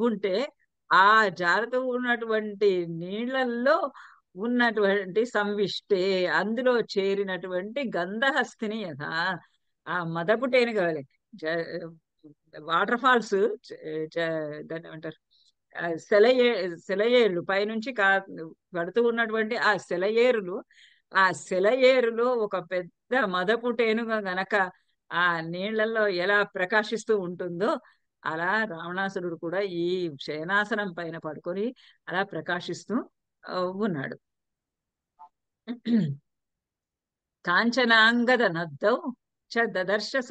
ఉంటే ఆ జారుతూ ఉన్నటువంటి నీళ్లలో ఉన్నటువంటి సంవిష్టే, అందులో చేరినటువంటి గంధహస్తిని యథా, ఆ మదపుటేను కావాలి వాటర్ ఫాల్స్, దాన్ని ఏమంటారు, సెలయేర్లు పైనుంచి పడుతూ ఉన్నటువంటి ఆ సెలయేరులో ఒక పెద్ద మదపుటేనుగా గనక ఆ నీళ్లలో ఎలా ప్రకాశిస్తూ ఉంటుందో అలా రావణాసురుడు కూడా ఈ శయనాసనం పైన పడుకొని అలా ప్రకాశిస్తూ ఉన్నాడు. కాంచనాంగద నద్దౌ చ దదర్శ స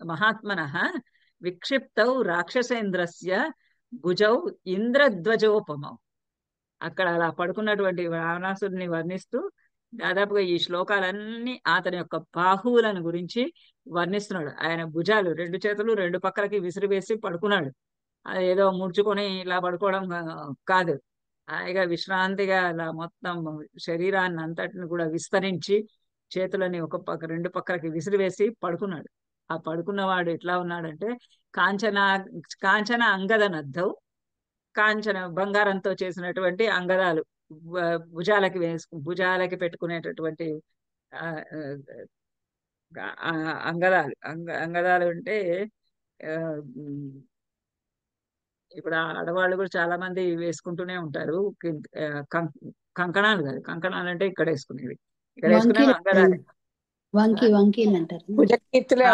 మహాత్మనః విక్షిప్తౌ రాక్షసేంద్రస్య భుజౌ ఇంద్రధ్వజోపమౌ. అక్కడ అలా పడుకున్నటువంటి రావణాసురుని వర్ణిస్తూ దాదాపుగా ఈ శ్లోకాలన్నీ అతని యొక్క బాహువులను గురించి వర్ణిస్తున్నాడు. ఆయన భుజాలు, రెండు చేతులు రెండు పక్కలకి విసిరివేసి పడుకున్నాడు. అది ఏదో ముడుచుకొని ఇలా పడుకోవడం కాదు, హాయిగా విశ్రాంతిగా అలా మొత్తం శరీరాన్ని అంతటిని కూడా విస్తరించి చేతులని ఒక పక్క రెండు పక్కలకి విసిరివేసి పడుకున్నాడు. ఆ పడుకున్నవాడు ఎట్లా ఉన్నాడంటే కాంచన కాంచన అంగద నద్దౌ, కాంచన బంగారంతో చేసినటువంటి అంగదాలు, భుజాలకి పెట్టుకునేటటువంటి ఆ, ఆ, అంగదాలు అంగదాలు అంటే ఆ, ఉమ్, ఇప్పుడు ఆడవాళ్ళు కూడా చాలా మంది వేసుకుంటూనే ఉంటారు. కంకణాలు కాదు, కంకణాలు అంటే ఇక్కడ వేసుకునేవి, ఇక్కడ వేసుకునేవి వంకీలు అంగదాలు. వంకీలు అంటారు. భుజకీర్తులే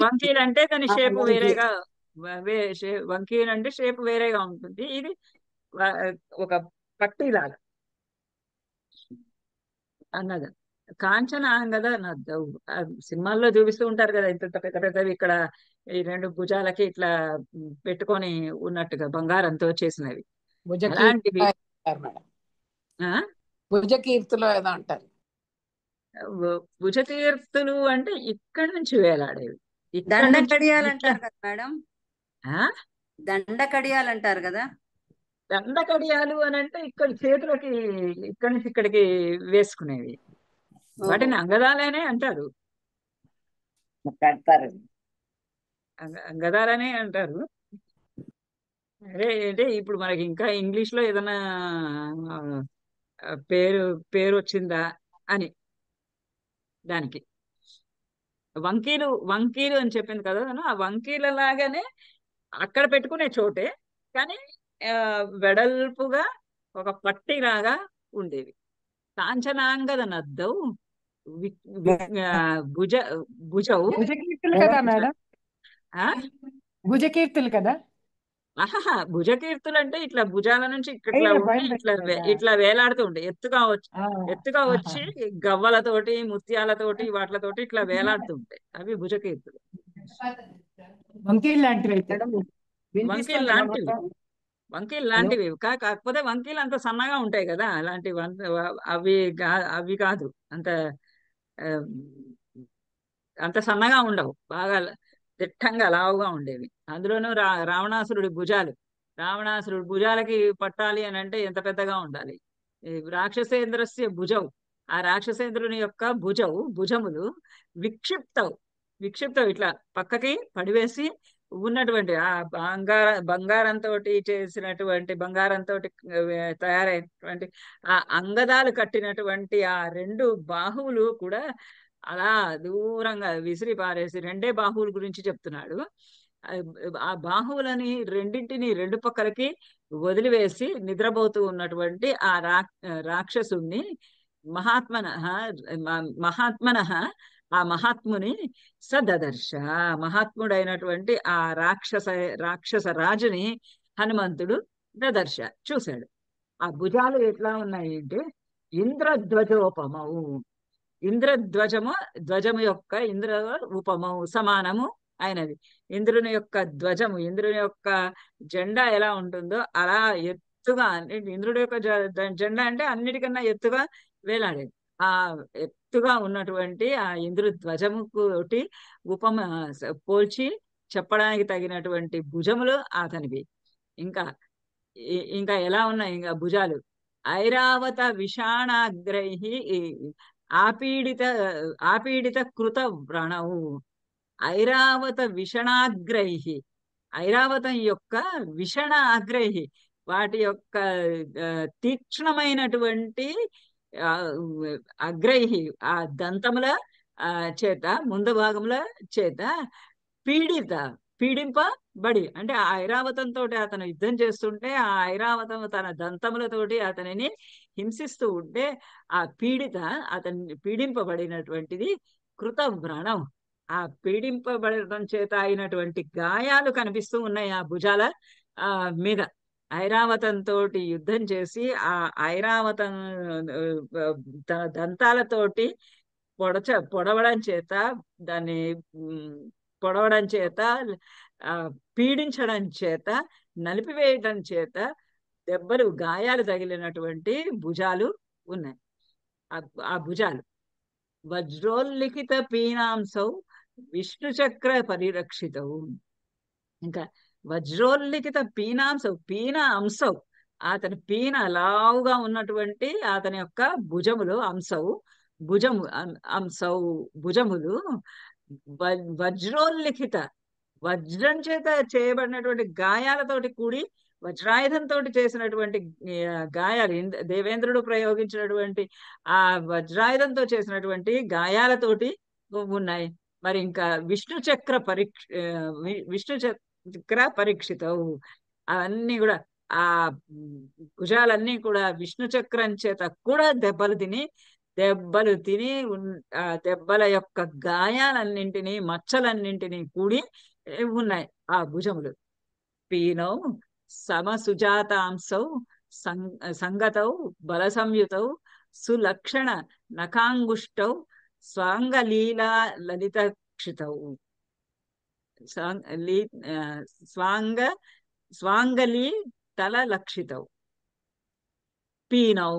వంకీలు అంటే దాని షేప్ వంకీ. వేరేగా, వంకీలు అంటే షేప్ వేరేగా ఉంటుంది. ఇది వ- ఒక పట్టీలాగా అన్నది. కాంచన అంగద నద్దవు. సినిమాల్లో చూపిస్తూ ఉంటారు కదా, ఇంత పెద్ద పెద్దవి ఇక్కడ ఈ రెండు భుజాలకి ఇట్లా పెట్టుకొని ఉన్నట్టుగా బంగారంతో చేసినవి అలాంటివి. మేడం, ఆ భుజకీర్తులు ఏదో అంటారు. భుజతీర్థులు అంటే ఇక్కడి నుంచి వేలాడేవి, ఇక్కడ దండ నుంచి కడియాలు ఇట్లా. అంటారు కదా మేడం, ఆ దండ కడియాలు అంటారు కదా. దండ కడియాలు అని అంటే ఇక్కడ చేతులకి ఇక్కడి నుంచి ఇక్కడికి వేసుకునేవి, వాటిని అంగదాలనే అంటారు, కడతారు. అంగదాలనే అంటారు. అదే అంటే ఇప్పుడు మనకి ఇంకా ఇంగ్లీష్ లో ఏదైనా పేరు పేరు వచ్చిందా అని దానికి. వంకీలు వంకీలు అని చెప్పింది కదా, ఆ వంకీల లాగానే అక్కడ పెట్టుకునే చోటే, కానీ ఆ, వెడల్పుగా ఒక పట్టిలాగా ఉండేవి. కాంచనాంగద నద్దౌ వి- వి- ఆ, భుజ భుజౌ. భుజకీర్తులు కదా మేడం, ఆ భుజకీర్తులు కదా. ఆహాహా, భుజకీర్తులు అంటే ఇట్లా భుజాల నుంచి ఇట్లా పైన ఉండి పైన ఇట్లా పెట్టారా? ఇట్లా వేలాడుతూ ఉంటాయి, ఆ, ఎత్తుగా ఆహా. వచ్చి గవ్వలతోటి ముత్యాలతోటి వాటితోటి ఇట్లా వేలాడుతూ ఉంటాయి, అవి భుజకీర్తులు. వంకీలు లాంటివి అయితే. మేడం వంకీలు వినిపిస్తుందా లాంటివి, మొత్తం? వంకీలు లాంటివి కాకపోతే వంకీలు అంత సన్నగా ఉంటాయి కదా, అలాంటి అవి అవి కాదు, అంత ఆ, అంత సన్నగా ఉండవు, బాగా దిట్టంగా లావుగా ఉండేవి. అందులోనూ రావణాసురుడి భుజాలు, రావణాసురుడి భుజాలకి పట్టాలి అని అంటే ఎంత పెద్దగా ఉండాలి. ఈ రాక్షసేంద్రస్య భుజం, ఆ రాక్షసేంద్రుని యొక్క భుజములు విక్షిప్తవు, ఇట్లా పక్కకి పడివేసి ఉన్నటువంటి ఆ బంగారంతో చేసినటువంటి బంగారంతో తయారైనటువంటి ఆ అంగదాలు కట్టినటువంటి ఆ రెండు బాహువులు కూడా అలా దూరంగా విసిరి పారేసి, రెండే బాహువుల గురించి చెప్తున్నాడు. ఆ బాహువులని రెండింటిని రెండు పక్కలకి వదిలివేసి నిద్రపోతూ ఉన్నటువంటి ఆ రాక్షసుణ్ణి మహాత్మన ఆ మహాత్ముని సదర్శ, మహాత్ముడైనటువంటి ఆ రాక్షస రాజుని హనుమంతుడు దదర్శ చూశాడు. ఆ భుజాలు ఎట్లా ఉన్నాయి అంటే ఇంద్రధ్వజోపమవు, ధ్వజము యొక్క ఇంద్ర ఉపమము సమానము అయినది. ఇంద్రుని యొక్క ధ్వజము, ఇంద్రుని యొక్క జెండా ఎలా ఉంటుందో అలా ఎత్తుగా, ఇంద్రుడి యొక్క జెండా అంటే అన్నిటికన్నా ఎత్తుగా వేలాడేది. ఆ ఎత్తుగా ఉన్నటువంటి ఆ ఇంద్రు ధ్వజము తోటి ఉపమ పోల్చి చెప్పడానికి తగినటువంటి భుజములు అతనివి. ఇంకా ఇంకా ఎలా ఉన్నాయి ఇంకా భుజాలు, ఐరావత విషాణాగ్రై ఆపీడిత కృత వ్రణవు, ఐరావత విషణాగ్రై, ఐరావతం యొక్క విషణాగ్రై, వాటి యొక్క తీక్ష్ణమైనటువంటి అగ్రై, ఆ దంతముల చేత, ముందు భాగముల చేత పీడింపబడి, అంటే ఆ ఐరావతంతో అతను యుద్ధం చేస్తుంటే ఆ ఐరావతం తన దంతములతోటి అతనిని హింసిస్తూ ఉంటే ఆ అతన్ని పీడింపబడినటువంటిది కృత వ్రణం, ఆ పీడింపబడటం చేత అయినటువంటి గాయాలు కనిపిస్తూ ఉన్నాయి ఆ భుజాల మీద. ఐరావతంతో యుద్ధం చేసి ఆ ఐరావతం దంతాలతోటి పొడవడం చేత దాన్ని ఉమ్, పొడవడం చేత ఆ, పీడించడం చేత నలిపివేయడం చేత దెబ్బలు గాయాలు తగిలినటువంటి భుజాలు ఉన్నాయి. ఆ భుజాలు వజ్రోల్లిఖిత పీనాంసౌ విష్ణు చక్ర పరిరక్షితవు. ఇంకా వజ్రోల్లిఖిత పీనాంసౌ, పీన అంశౌ, అతని పీన లావుగా ఉన్నటువంటి అతని యొక్క భుజములు, అంశవు అంశౌ భుజములు వజ్రోల్లిఖిత, వజ్రం చేత చేయబడినటువంటి గాయాలతోటి కూడి, వజ్రాయుధంతో చేసినటువంటి గాయాలు, దేవేంద్రుడు ప్రయోగించినటువంటి ఆ వజ్రాయుధంతో చేసినటువంటి గాయాలతోటి ఉన్నాయి. మరి ఇంకా విష్ణు చక్ర పరీక్షితవు, అవన్నీ కూడా ఆ భుజాలన్నీ కూడా విష్ణు చక్రం చేత కూడా దెబ్బలు తిని ఆ దెబ్బల యొక్క గాయాలన్నింటినీ, మచ్చలన్నింటినీ కూడి ఉన్నాయి ఆ భుజములు. పీనౌ సమసుజాతాంసౌ సంగతౌ బల సంయుతౌ సులక్షణ నఖాంగుష్టౌ స్వాంగలీలా లలితక్షితౌ. స్వాంగలీ తల లక్షితౌ. పీనౌ,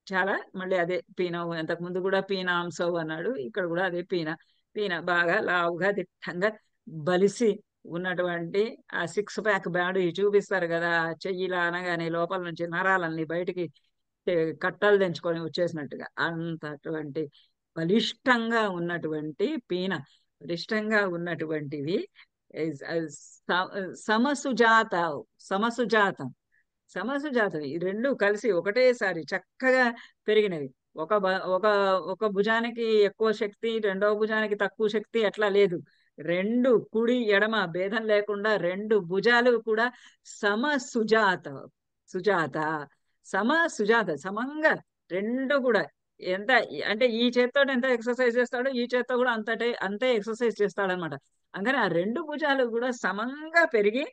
చాలా మళ్ళీ అదే పీనౌ, ఎంతకు ముందు కూడా పీనాంసౌ అన్నాడు, ఇక్కడ కూడా అదే పీన బాగా లావుగా దిట్టంగా బలిసి ఉన్నటువంటి ఆ సిక్స్ ప్యాక్ బాడీ చూపిస్తారు కదా, చెయ్యిలా అనగానే లోపల నుంచి నరాలన్నీ బయటికి కట్టలు తెంచుకొని వచ్చేసినట్టుగా అంతటువంటి బలిష్టంగా ఉన్నటువంటి బలిష్టంగా ఉన్నటువంటివి. సమసుజాతం ఈ రెండు కలిసి ఒకటేసారి చక్కగా పెరిగినవి. ఒక భుజానికి ఎక్కువ శక్తి, రెండవ భుజానికి తక్కువ శక్తి అట్లా లేదు. రెండు కుడి ఎడమ భేదం లేకుండా రెండు భుజాలు కూడా సుజాత సమంగా రెండు కూడా ఎంత అంటే ఈ చేత్తో ఎంత ఎక్సర్సైజ్ చేస్తాడో ఈ చేత్తో కూడా అంతే ఎక్సర్సైజ్ చేస్తాడనమాట. అందుకని ఆ రెండు భుజాలు కూడా సమంగా పెరిగి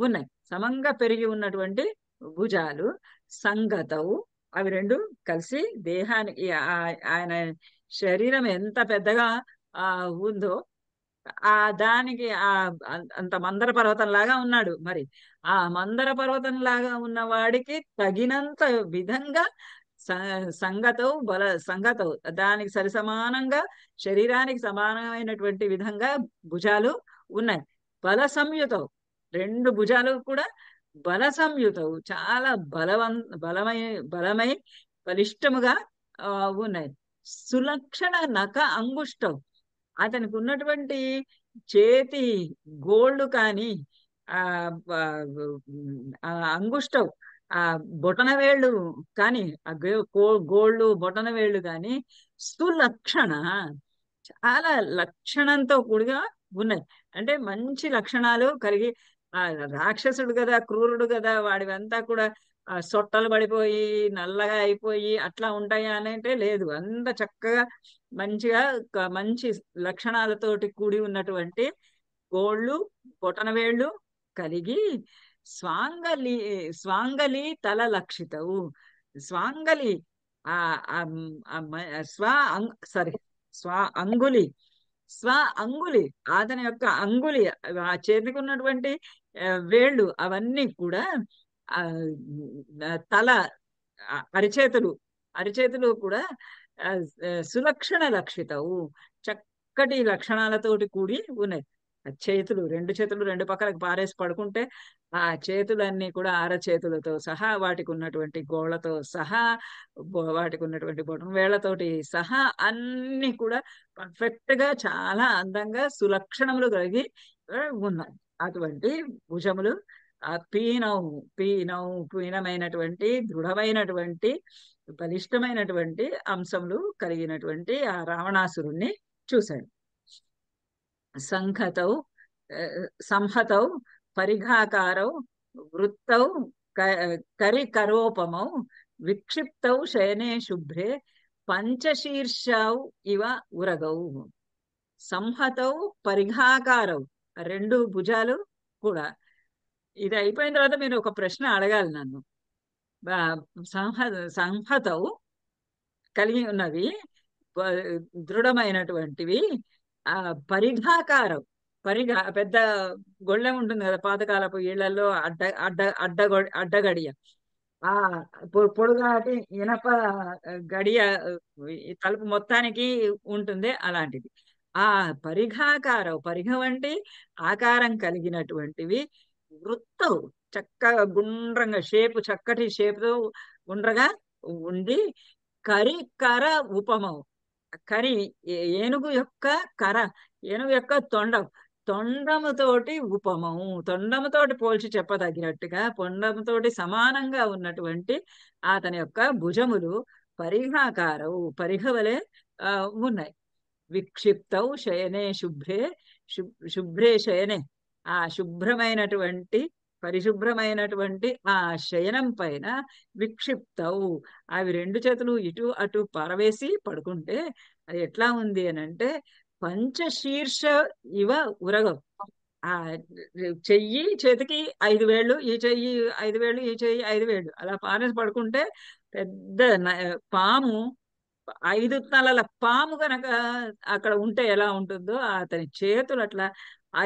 ఉన్నాయి. సమంగా పెరిగి ఉన్నటువంటి భుజాలు సంగతవు, అవి రెండు కలిసి దేహానికి ఆయన శరీరం ఎంత పెద్దగా ఉందో దానికి అంత మందర పర్వతం లాగా ఉన్నాడు. మరి ఆ మందర పర్వతం లాగా ఉన్న వాడికి తగినంత విధంగా సంగతవు దానికి సమానంగా శరీరానికి సమానమైనటువంటి విధంగా భుజాలు ఉన్నాయి. బల సంయుతవు, రెండు భుజాలు కూడా బల సంయుతవు, చాలా బలమై బలిష్టముగా ఉన్నాయి. సులక్షణ నఖ అంగుష్టం, అతనికి ఉన్నటువంటి చేతి గోళ్ళు కానీ అంగుష్టం బొటన వేళ్ళు కానీ గోళ్ళు బొటన వేళ్ళు కానీ సులక్షణ, చాలా లక్షణంతో కూడిగా ఉన్నాయి. అంటే మంచి లక్షణాలు కలిగి, రాక్షసుడు కదా, క్రూరుడు కదా, వాడివంతా కూడా సొట్టలు పడిపోయి నల్లగా అయిపోయి అట్లా ఉంటాయా అని అంటే లేదు. అంత చక్కగా మంచిగా మంచి లక్షణాలతోటి కూడి ఉన్నటువంటి గోళ్ళు బొటన వేళ్ళు కలిగి స్వాంగలి తల లక్షితవు. స్వాంగలి అంగులి అతని యొక్క అంగులి, ఆ చేతికి ఉన్నటువంటి వేళ్ళు అవన్నీ కూడా తల అరిచేతులు కూడా సులక్షణ లక్షితవు, చక్కటి లక్షణాలతోటి కూడి ఉన్నాయి. రెండు చేతులు రెండు పక్కలకు పారేసి పడుకుంటే ఆ చేతులన్నీ కూడా అరచేతులతో సహా, వాటికి ఉన్నటువంటి గోళ్లతో సహా, వాటికి ఉన్నటువంటి బొటన వేళ్లతోటి సహా అన్ని కూడా పర్ఫెక్ట్ గా చాలా అందంగా సులక్షణములు కలిగి ఉన్నాయి. అటువంటి భుజములు పీనమైనటువంటి దృఢమైనటువంటి బలిష్టమైనటువంటి అంశములు కలిగినటువంటి ఆ రావణాసురుణ్ణి చూశాడు. సంహతౌ పరిఘాకారౌ వృత్తౌ కరికరోపమౌ విక్షిప్తౌ శయనే శుభ్రే పంచశీర్షౌ ఇవ ఉరగౌ. సంహతౌ పరిఘాకారౌ, రెండు భుజాలు కూడా ఇది అయిపోయిన తర్వాత మీరు ఒక ప్రశ్న అడగాలి నన్ను. సంహతౌ కలిగి ఉన్నవి, దృఢమైనటువంటివి. ఆ పరిఘాకారం, పెద్ద గొళ్ళెం ఉంటుంది కదా పాతకాలపు ఇళ్లలో, అడ్డగడియ. ఆ పొడుగాటి ఇనప గడియ ఈ తలుపు మొత్తానికి ఉంటుంది అలాంటిది. ఆ పరిఘ వంటి ఆకారం కలిగినటువంటివి, వృత్తౌ చక్కగా గుండ్రంగా చక్కటి షేపుతో గుండ్రగా ఉండి, కర ఉపమం. కరి ఏనుగు యొక్క కర, ఏనుగు యొక్క తొండముతోటి ఉపమము, తొండముతోటి పోల్చి చెప్పదగినట్టుగా తొండముతోటి సమానంగా ఉన్నటువంటి అతని యొక్క భుజములు పరిఘాకారవు, పరిఘవలే ఉన్నాయి. విక్షిప్తౌ శయనే శుభ్రే, శుభ్రే శయనే. ఆ శుభ్రమైనటువంటి పరిశుభ్రమైనటువంటి ఆ శయనం పైన విక్షిప్తవు, అవి రెండు చేతులు ఇటు అటు పరవేసి పడుకుంటే అది ఎట్లా ఉంది అని అంటే, పంచశీర్ష ఇవ ఉరగం. ఆ చేతికి 5 వేళ్ళు, ఈ చెయ్యి 5 వేళ్ళు, ఈ చెయ్యి 5 వేళ్ళు అలా పారేసి పడుకుంటే పెద్ద పాము, 5 తలల పాము గనక అక్కడ ఉంటే ఎలా ఉంటుందో అతని చేతులు అట్లా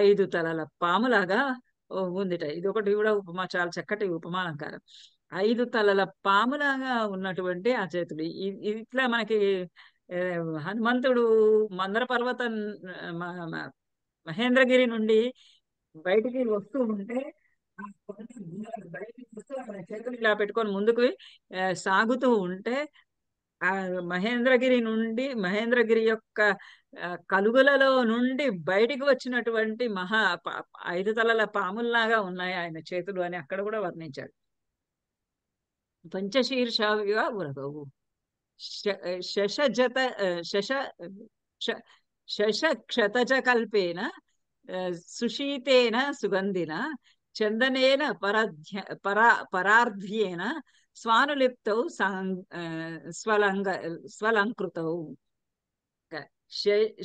5 తలల పాములాగా ఉందిట. ఇది ఒకటి కూడా ఉపమా, చాలా చక్కటి ఉపమాలంకారం. 5 తలల పాములాగా ఉన్నటువంటి ఆ చేతులు. ఇట్లా మనకి హనుమంతుడు మందర పర్వతం మహేంద్రగిరి నుండి బయటికి వస్తూ ఉంటే, బయటికి వస్తూ అక్కడ చేతులు ఇలా పెట్టుకొని ముందుకు సాగుతూ ఉంటే, ఆ మహేంద్రగిరి యొక్క కలుగులలో నుండి బయటికి వచ్చినటువంటి 5 తలల పాముల్లాగా ఉన్నాయి ఆయన చేతులు అని అక్కడ కూడా వర్ణించాడు. పంచశీర్షావిగా ఉరగవు. శశక్షతజ కల్పేన సుశీతేన సుగంధిన చందనేన పరార్ధ్యేన స్వానులిప్తౌ స్వలంకృతౌ.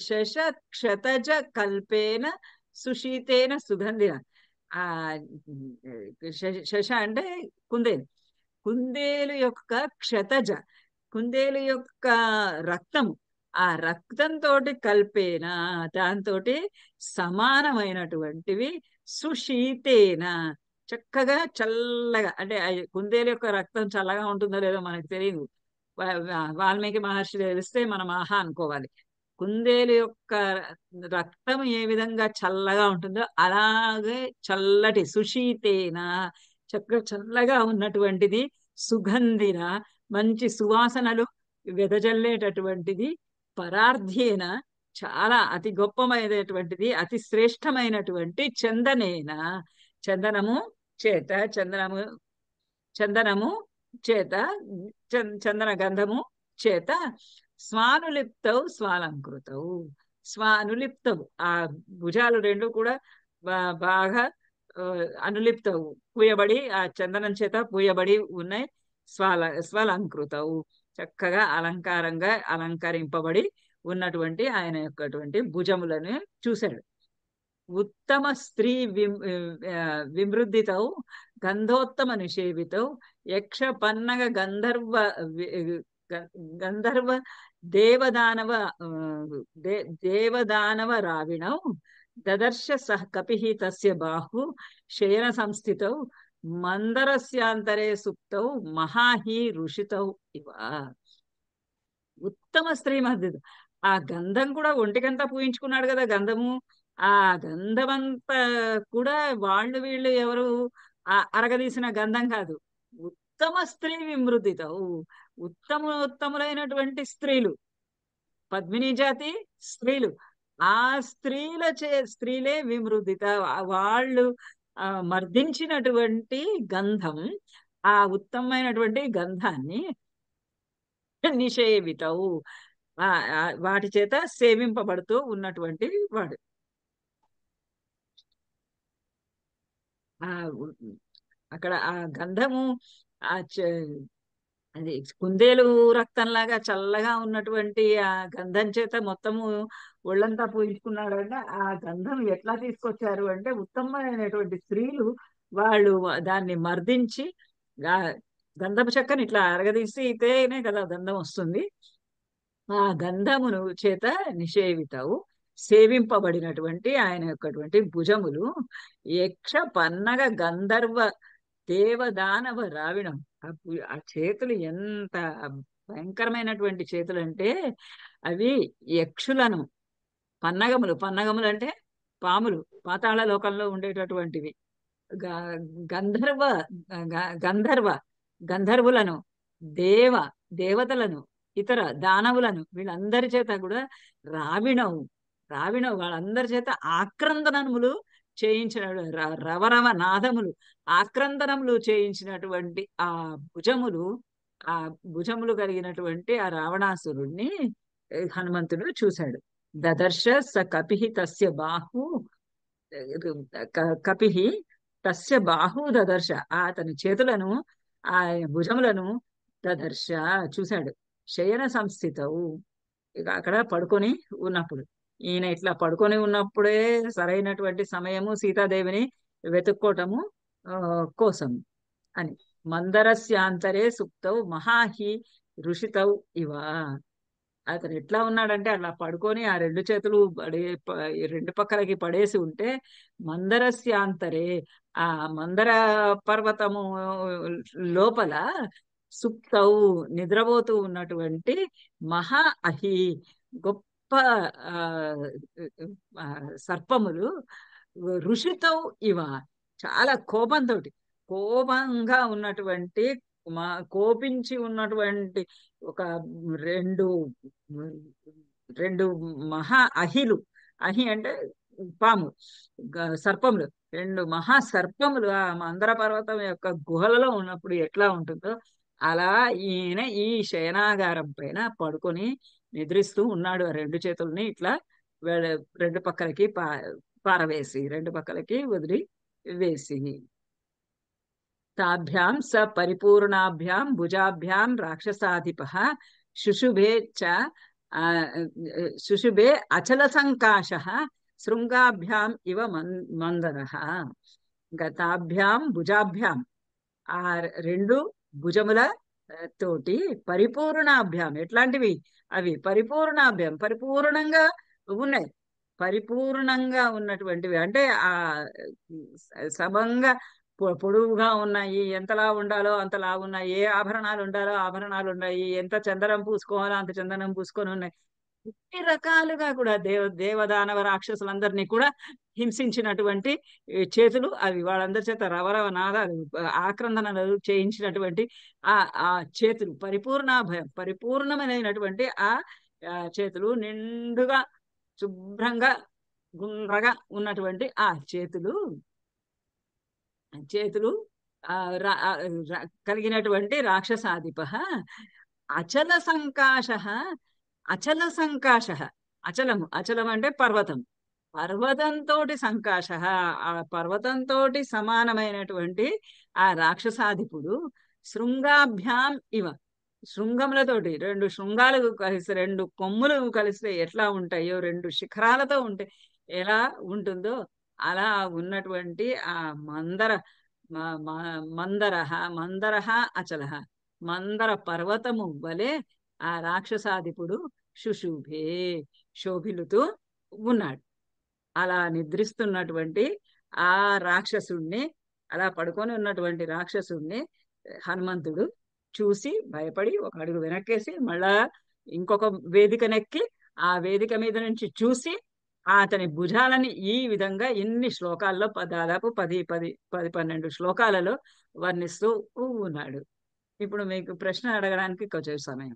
శశక్షతజ కల్పేన సుశీతేన సుగంధిన. ఆ శశ అంటే కుందేలు యొక్క క్షతజ, కుందేలు యొక్క రక్తం, ఆ రక్తంతో కల్పేన దాంతో సమానమైనటువంటివి, సుశీతేన చక్కగా చల్లగా. అంటే కుందేలు యొక్క రక్తం చల్లగా ఉంటుందో లేదో మనకు తెలియదు, వాల్మీకి మహర్షి తెలిస్తే మనం ఆహా అనుకోవాలి. కుందేలు యొక్క రక్తం ఏ విధంగా చల్లగా ఉంటుందో అలాగే చల్లటి సుశీతేన చక్కగా చల్లగా ఉన్నటువంటిది, సుగంధిన మంచి సువాసనలు వెదజల్లేటటువంటిది, పరార్ధ్యేన చాలా అతి గొప్పమైనటువంటిది, అతి శ్రేష్టమైనటువంటి చందనేన చందనము చేత, చందనము చేత, చందన గంధము చేత, స్వానులిప్తవు స్వాలంకృతవు. స్వానులిప్తవు ఆ భుజాలు రెండు కూడా బాగా అనులిప్తవు పూయబడి, ఆ చందనం చేత పూయబడి ఉన్నాయి. స్వలంకృతవు చక్కగా అలంకరింపబడి ఉన్నటువంటి ఆయన యొక్కటువంటి భుజములను చూశాడు. ఉత్తమ స్త్రీ విమృద్ధితౌ గంధోత్తమ నిషేవితౌ యక్ష పన్నగ గంధర్వ దేవదానవ రావిణౌ దదర్శ సహ కపిః తస్య బాహు శయన సంస్థితౌ మందరస్యాంతరే సుప్తౌ మహాహి ఋషితౌ ఇవ. ఉత్తమ స్త్రీ మధ్య ఆ గంధం కూడా ఒంటికంతా పూయించుకున్నాడు కదా గంధము. ఆ గంధమంతా కూడా వీళ్ళు ఎవరు అరగదీసిన గంధం కాదు, ఉత్తమ స్త్రీ విమృతితవు, ఉత్తములైనటువంటి స్త్రీలు, పద్మిని జాతి స్త్రీలు, ఆ స్త్రీలే విమృదిత, వాళ్ళు మర్దించినటువంటి గంధం, ఆ ఉత్తమమైనటువంటి గంధాన్ని నిషేవితవు వాటి చేత సేవింపబడుతూ ఉన్నటువంటి వాడు. అక్కడ ఆ గంధము అది కుందేలు రక్తంలాగా చల్లగా ఉన్నటువంటి ఆ గంధం చేత మొత్తము ఒళ్ళంతా పూయించుకున్నాడు. అంటే ఆ గంధం ఎట్లా తీసుకొచ్చారు అంటే, ఉత్తమమైనటువంటి స్త్రీలు వాళ్ళు దాన్ని మర్దించి గంధపు చెక్కని ఇట్లా అరగదీసితేనే కదా గంధం వస్తుంది. ఆ గంధమును చేత నిషేవితవు, సేవింపబడినటువంటి ఆయన యొక్కటువంటి భుజములు యక్ష పన్నగ గంధర్వ దేవదానవ రావిణం. ఆ చేతులు ఎంత భయంకరమైనటువంటి చేతులు అంటే అవి యక్షులను, పన్నగములు అంటే పాములు, పాతాళ లోకంలో ఉండేటటువంటివి, గంధర్వ గంధర్వ గంధర్వులను, దేవతలను, ఇతర దానవులను, వీళ్ళందరి చేత కూడా రావిణవు వాళ్ళందరి చేత ఆక్రందనములు చేయించిన రవరవ నాదములు, ఆక్రందనములు చేయించినటువంటి ఆ భుజములు కలిగినటువంటి ఆ రావణాసురుణ్ణి హనుమంతుడు చూశాడు. దదర్శ స కపిహి తస్య బాహు, కపిహి తస్య బాహు దదర్శ, అతని చేతులను, ఆ భుజములను దదర్శ చూశాడు. శయన సంస్థితవు, ఇక అక్కడ పడుకొని ఉన్నప్పుడు, ఈయన ఇట్లా పడుకొని ఉన్నప్పుడే సరైనటువంటి సమయము సీతాదేవిని వెతుక్కోవటము కోసం అని. మందరస్యాంతరే సుప్తవు మహాహి ఋషితవు ఇవ, అతను ఎట్లా ఉన్నాడంటే అట్లా పడుకొని ఆ రెండు చేతులు రెండు పక్కలకి పడేసి ఉంటే, మందరస్యాంతరే, ఆ మందర పర్వతము లోపల, సుప్తవు నిద్రపోతూ ఉన్నటువంటి, మహా అహి గొప్ప సర్పములు, ఋషితవు ఇవ చాలా కోపంగా ఉన్నటువంటి, కోపించి ఉన్నటువంటి ఒక రెండు మహా అహిలు, అహి అంటే పాము, సర్పములు, రెండు మహా సర్పములు ఆ మందర పర్వతం యొక్క గుహలలో ఉన్నప్పుడు ఎట్లా ఉంటుందో అలా ఈయన ఈ శయనాగారం పైన పడుకొని నిద్రిస్తూ ఉన్నాడు. ఆ రెండు చేతుల్ని ఇట్లా రెండు పక్కలకి పారవేసి, రెండు పక్కలకి వదిలి వేసి. తాభ్యాం స పరిపూర్ణాభ్యాం భుజాభ్యాం రాక్షసాధిపః శుశుభే అచల సంకాశః శృంగాభ్యాం ఇవ మందరః. గతాభ్యాం భుజాభ్యాం, ఆ రెండు భుజముల తోటి, పరిపూర్ణాభ్యాం ఎట్లాంటివి అవి, పరిపూర్ణాభ్యాం పరిపూర్ణంగా ఉన్నాయి, పరిపూర్ణంగా ఉన్నటువంటివి అంటే ఆ సమంగా పొడువుగా ఉన్నాయి, ఎంతలా ఉండాలో అంతలా ఉన్నాయి, ఏ ఆభరణాలు ఉండాలో ఆభరణాలు ఉన్నాయి, ఎంత చందనం పూసుకోవాలో అంత చందనం పూసుకొని ఉన్నాయి. ఇన్ని రకాలుగా కూడా దేవదానవ రాక్షసులందరినీ కూడా హింసించినటువంటి చేతులు అవి, వాళ్ళందరి చేత రవరవ నాదాలు, ఆక్రందనలు చేయించినటువంటి ఆ చేతులు, పరిపూర్ణమైనటువంటి ఆ చేతులు, నిండుగా శుభ్రంగా గుండ్రగా ఉన్నటువంటి ఆ చేతులు కలిగినటువంటి రాక్షసాధిపః అచల సంకాశః. అచలం అంటే పర్వతంతో సంకాశః, ఆ పర్వతంతో సమానమైనటువంటి ఆ రాక్షసాధిపుడు, శృంగాభ్యాం ఇవ శృంగములతోటి, రెండు శృంగాలు కలిసి, రెండు కొమ్ములు కలిస్తే ఎట్లా ఉంటాయో, రెండు శిఖరాలతో ఉంటే ఎలా ఉంటుందో అలా ఉన్నటువంటి ఆ మందరః అచలః, మందర పర్వతము వలె ఆ రాక్షసాధిపుడు శుశుభే శోభిలుతూ ఉన్నాడు. అలా నిద్రిస్తున్నటువంటి ఆ రాక్షసుణ్ణి, అలా పడుకొని ఉన్నటువంటి రాక్షసుణ్ణి హనుమంతుడు చూసి భయపడి ఒక అడుగు వెనక్కేసి మళ్ళా ఇంకొక వేదికనెక్కి ఆ వేదిక మీద నుంచి చూసి అతని భుజాలని ఈ విధంగా ఇన్ని శ్లోకాల్లో దాదాపు 10-12 శ్లోకాలలో వర్ణిస్తూ ఉన్నాడు. ఇప్పుడు మీకు ప్రశ్న అడగడానికి కొంచెం సమయం.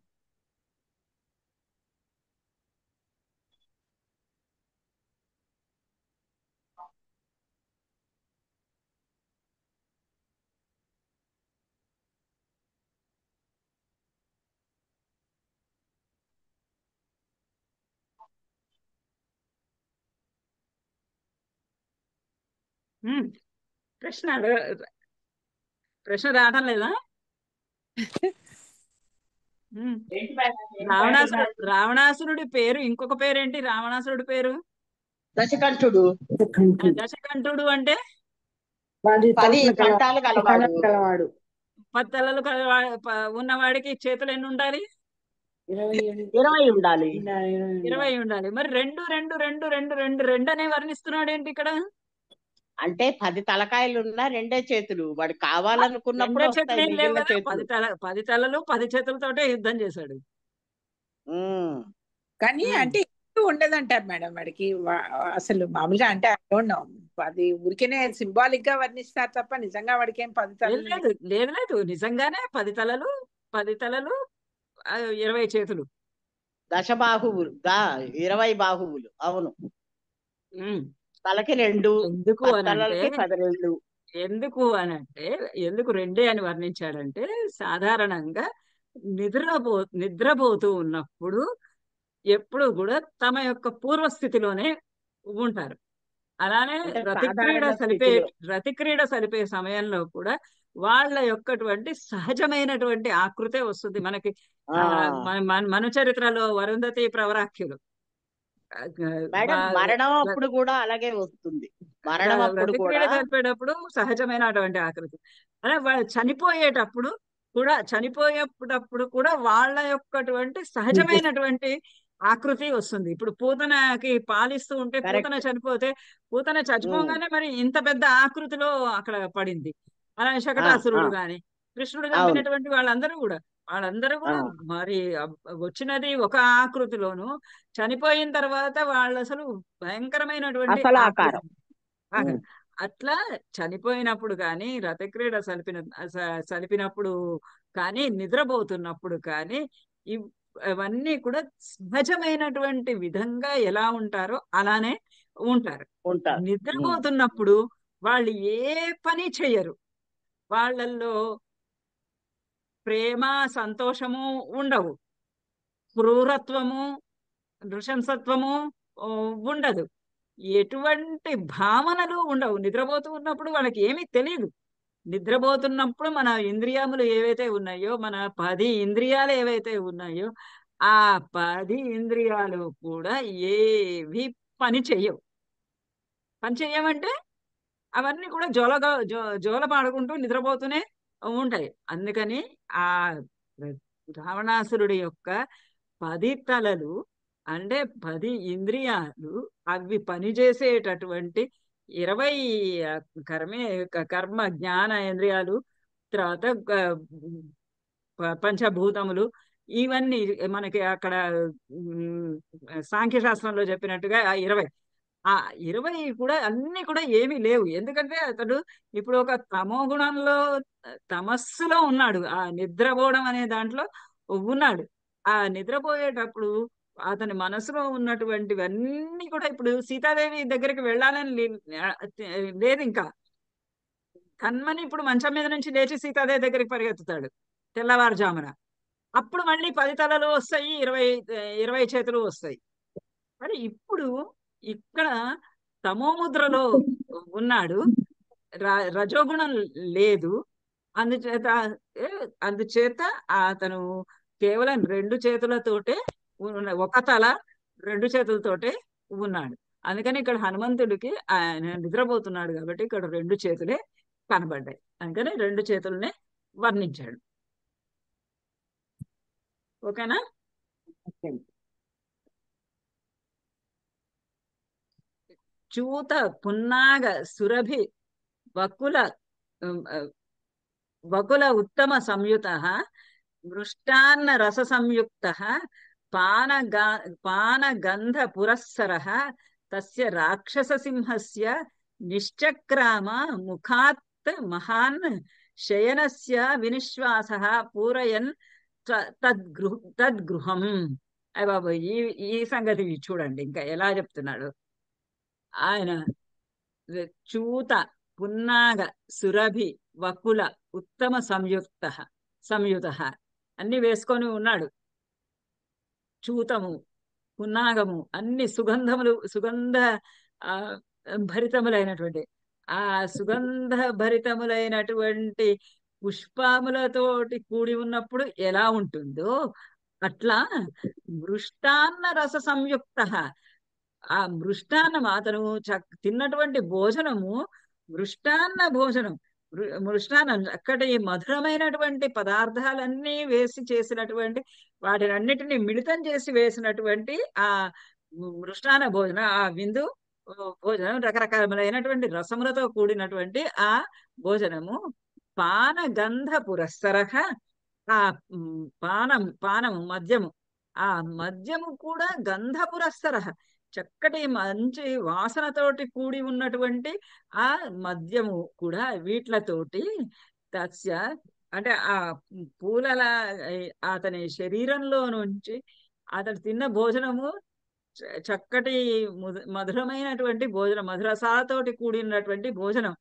ప్రశ్న రావటం లేదా? రావణాసురుడి పేరు, ఇంకొక పేరేంటి రావణాసురుడి పేరు? దశకంఠుడు. దశకంఠుడు అంటే వాడి 10 తలలు కంఠాలు గలవాడు. గలవాడు 10 తలలు ఉన్నవాడికి చేతులు ఎన్ని ఉండాలి? 20 ఉండాలి. 20 ఉండాలి. మరి 2 2 2 2 2 2 అనే వర్ణిస్తున్నాడు ఏంటి ఇక్కడ? అంటే 10 తలకాయలు ఉన్నా 2 చేతులు. వాడు కావాలనుకున్నప్పుడు రెండే చేతులు వస్తాయి ఏం లేవు మిగిలిన కదా. చేతులు. 10 తలలు 10 చేతులతోటే యుద్ధం చేశాడు. ఉమ్. కానీ అంటే ఎక్కువ ఉండదంటారు మేడం వాడికి. అసలు మామూలుగా అంటే I don't know. అది ఊరికేనే సింబాలిక్ గా వర్ణిస్తారు తప్ప నిజంగా వాడికి ఏం 10 లేదు తలలు లేదు లేదు నిజంగానే 10 తలలు 20 చేతులు. దశబాహువులు 20 బాహువులు. అవును. ఉమ్. తలకి 2, ఎందుకు 10 అనంటే తలలకి 10 రెళ్ళు. ఎందుకు రెండే అని వర్ణించాడంటే సాధారణంగా నిద్రపోతూ ఉన్నప్పుడు ఎప్పుడు కూడా తమ యొక్క పూర్వస్థితిలోనే ఉంటారు. అలానే అంటే సాధారణ స్థితిలో. రతిక్రీడ సలిపే సమయంలో కూడా వాళ్ళ యొక్కటువంటి సహజమైనటువంటి ఆకృతే వస్తుంది మనకి. ఆ మన చరిత్రలో వరుంధతి ప్రవరాఖ్యులు మేడం మరణం అప్పుడు కూడా అలాగే వస్తుంది. మరణం అప్పుడు రతిక్రీడ కూడా జరిపేటప్పుడు సహజమైనటువంటి ఆకృతి. అలా వాళ్ళు చనిపోయేటప్పుడు కూడా వాళ్ళ యొక్కటువంటి సహజమైనటువంటి ఆకృతి వస్తుంది. ఇప్పుడు పూతనకి పాలిస్తూ ఉంటే పూతన కరెక్ట్. చనిపోతే పూతన చచ్చిపోగానే మరి ఇంత పెద్ద ఆకృతిలో అక్కడ పడింది. అలానే ఆ, శకటాసురుడు ఆ, గాని కృష్ణుడు అవును. చంపినటువంటి వాళ్ళందరూ కూడా ఆ, మరి వచ్చినది ఒక ఆకృతిలోను, చనిపోయిన తర్వాత వాళ్ళు అసలు భయంకరమైనటువంటి అసలు ఆకృతి. ఆకారం. ఉమ్. అట్లా చనిపోయినప్పుడు కానీ రథక్రీడ సలిపినప్పుడు కానీ నిద్రపోతున్నప్పుడు కానీ అవన్నీ కూడా సహజమైనటువంటి విధంగా ఎలా ఉంటారో అలానే ఉంటారు. ఉంటారు. ఉమ్. నిద్రపోతున్నప్పుడు వాళ్ళు ఏ పని చెయ్యరు. వాళ్ళల్లో ప్రేమ సంతోషము ఉండవు, క్రూరత్వము నృశంసత్వము ఉండదు, ఎటువంటి భావనలు ఉండవు. నిద్రపోతూ ఉన్నప్పుడు వాళ్ళకి ఏమీ తెలియదు. నిద్రపోతున్నప్పుడు మన ఇంద్రియములు ఏవైతే ఉన్నాయో, మన 10 ఇంద్రియాలు ఏవైతే ఉన్నాయో, ఆ 10 ఇంద్రియాలు కూడా ఏవి పని చెయ్యవు. పని చెయ్యమంటే అవన్నీ కూడా జోల పాడుకుంటూ నిద్రపోతూనే ఉంటాయి. అందుకని ఆ రావణాసురుడి యొక్క 10 తలలు అంటే 10 ఇంద్రియాలు అవి పనిచేసేటటువంటి 20 కర్మ జ్ఞాన ఇంద్రియాలు, తర్వాత పంచభూతములు, ఇవన్నీ మనకి అక్కడ సాంఖ్యశాస్త్రంలో చెప్పినట్టుగా 20 ఆ 20 కూడా అన్ని కూడా ఏమీ లేవు. ఎందుకంటే అతడు ఇప్పుడు ఒక తమో గుణంలో తమస్సులో ఉన్నాడు. ఆ నిద్రపోవడం అనే దాంట్లో ఉన్నాడు. ఆ నిద్రపోయేటప్పుడు అతని మనసులో ఉన్నటువంటివన్నీ కూడా ఇప్పుడు సీతాదేవి దగ్గరికి వెళ్ళాలని లేదు. ఇంకా కన్మని ఇప్పుడు మంచం మీద నుంచి లేచి సీతాదేవి దగ్గరికి పరిగెత్తుతాడు తెల్లవారుజామున. అప్పుడు మళ్ళీ 10 తలలు వస్తాయి, 20 చేతులు వస్తాయి. మరి ఇప్పుడు ఇక్కడ తమోముద్రలో ఉన్నాడు, రజోగుణం లేదు. అందుచేత అతను కేవలం 2 చేతులతోటే ఒక తల 2 చేతులతోటే ఉన్నాడు. అందుకని ఇక్కడ హనుమంతుడికి ఆయన నిద్రపోతున్నాడు కాబట్టి ఇక్కడ 2 చేతులే కనబడ్డాయి. అందుకని 2 చేతులనే వర్ణించాడు. ఓకేనా? చూత పున్నాగ సురభి వకుల ఉత్తమ సంయుత మృష్టాన్న రస సంయుక్త పానగంధ పురస్సర తస్య రాక్షస సింహస్య నిశ్చక్రామ ముఖాత్ మహాన్ శయనస్య వినిశ్వాసః పూరయన్ తద్గృహం. అయ్య బాబు, ఈ సంగతి చూడండి ఇంకా ఎలా చెప్తున్నాడు ఆయన. చూత పున్నాగ సురభి వకుల ఉత్తమ సంయుత అన్ని వేసుకొని ఉన్నాడు. చూతము పున్నాగము అన్ని సుగంధ భరితములైనటువంటి ఆ సుగంధ భరితములైనటువంటి పుష్పములతోటి కూడి ఉన్నప్పుడు ఎలా ఉంటుందో అట్లా మృష్టాన్న రస సంయుక్త. ఆ మృష్టాన్నం అతను తిన్నటువంటి భోజనము మృష్టాన్న భోజనం, మృష్టాన్నం అక్కడి మధురమైనటువంటి పదార్థాలన్నీ వేసి చేసినటువంటి వాటినన్నిటిని మిళితం చేసి వేసినటువంటి ఆ మృష్టాన్న భోజనం, ఆ విందు భోజనం, రకరకాలైనటువంటి రసములతో కూడినటువంటి ఆ భోజనము పానగంధ పురస్సరః. ఆ పానము మద్యము, ఆ మద్యము కూడా గంధ పురస్సరః, చక్కటి మంచి వాసనతోటి కూడి ఉన్నటువంటి ఆ మద్యము కూడా వీట్లతోటి తస్య అంటే ఆ పూలల అతని శరీరంలో నుంచి అతడు తిన్న భోజనము చక్కటి మధురమైనటువంటి భోజనం, మధురసాలతోటి కూడినటువంటి భోజనం.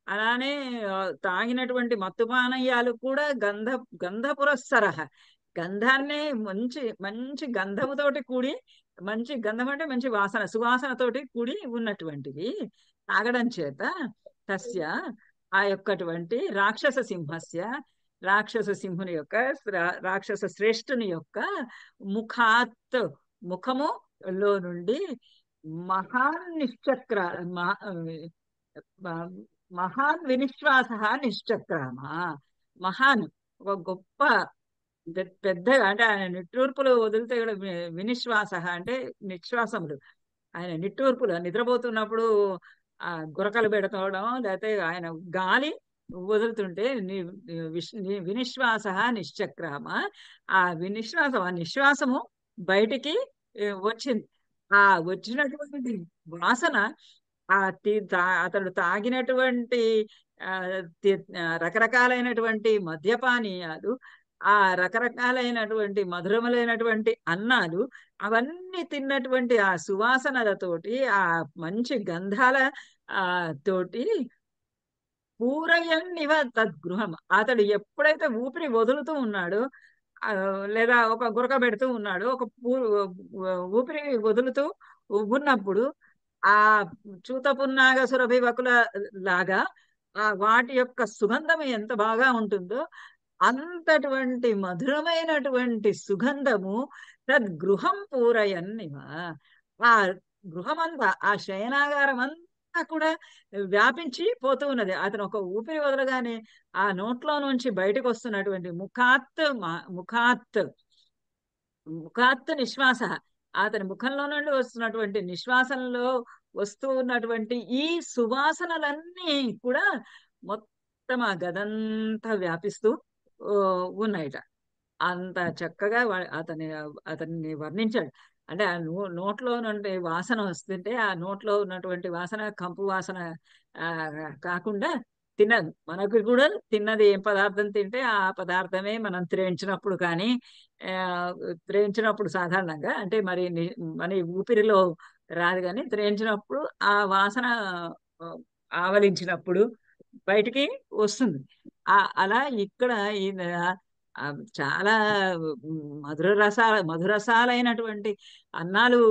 అలానే తాగినటువంటి మత్తుపానీయాలు కూడా గంధ పురస్సరః, గంధాన్నే మంచి మంచి గంధముతోటి కూడి, మంచి గంధం అంటే మంచి వాసన, సువాసనతోటి కూడి ఉన్నటువంటివి తాగడం చేత తస్య ఆ యొక్కటువంటి రాక్షస సింహస్య, రాక్షస సింహుని యొక్క, రాక్షస శ్రేష్ఠుని యొక్క ముఖాత్ ముఖములో నుండి మహాన్ నిశ్చక్ర మహాన్ వినిశ్వాస నిశ్చక్రమ. మహాన్ ఒక గొప్ప పెద్దగా అంటే ఆయన నిట్టూర్పులు వదిలితే కూడా వినిశ్వాస అంటే నిశ్వాసములు, ఆయన నిట్టూర్పులు నిద్రపోతున్నప్పుడు ఆ గురకలు పెడతావడం, లేకపోతే ఆయన గాలి వదులుతుంటే వినిశ్వాస నిశ్చక్రమ. ఆ వినిశ్వాసం, ఆ నిశ్వాసము బయటికి వచ్చింది. ఆ వచ్చినటువంటి వాసన అతడు తాగినటువంటి రకరకాలైనటువంటి మద్యపానీయాలు, ఆ రకరకాలైనటువంటి మధురములైనటువంటి అన్నాలు, అవన్నీ తిన్నటువంటి ఆ సువాసనలతోటి, ఆ మంచి గంధాల తోటి పూరయన్నివ తద్గృహం. అతడు ఎప్పుడైతే ఊపిరి వదులుతూ ఉన్నాడో, లేదా ఒక గురక పెడుతూ ఉన్నాడు, ఒక ఊపిరి వదులుతూ ఉన్నప్పుడు ఆ చూతపున్నాగ సురభివకుల లాగా వాటి యొక్క సుగంధం ఎంత బాగా ఉంటుందో అంతటువంటి మధురమైనటువంటి సుగంధము తద్గృహం పూరయన్నివ. ఆ గృహమంతా, ఆ శయనాగారం అంతా కూడా వ్యాపించి పోతూ ఉన్నది. అతను ఒక ఊపిరి వదలగానే ఆ నోట్లో నుంచి బయటకు వస్తున్నటువంటి ముఖాత్ నిశ్వాస, అతని ముఖంలో నుండి వస్తున్నటువంటి నిశ్వాసంలో వస్తూ ఉన్నటువంటి ఈ సువాసనలన్నీ కూడా మొత్తం ఆ గదంతా వ్యాపిస్తూ ఉన్నాయిట. అంత చక్కగా అతన్ని వర్ణించాడు. అంటే ఆ నోట్లో నుండి వాసన వస్తుంటే ఆ నోట్లో ఉన్నటువంటి వాసన కంపు వాసన కాకుండా తిన్నది, మనకు కూడా తిన్నది ఏం పదార్థం తింటే ఆ పదార్థమే మనం త్రేయించినప్పుడు కానీ త్రేయించినప్పుడు సాధారణంగా అంటే మరి ఊపిరిలో రాదు, కానీ త్రేయించినప్పుడు ఆ వాసన ఆవలించినప్పుడు బయటికి వస్తుంది. అలా ఇక్కడ చాలా మధురసాలైనటువంటి అన్నాలు,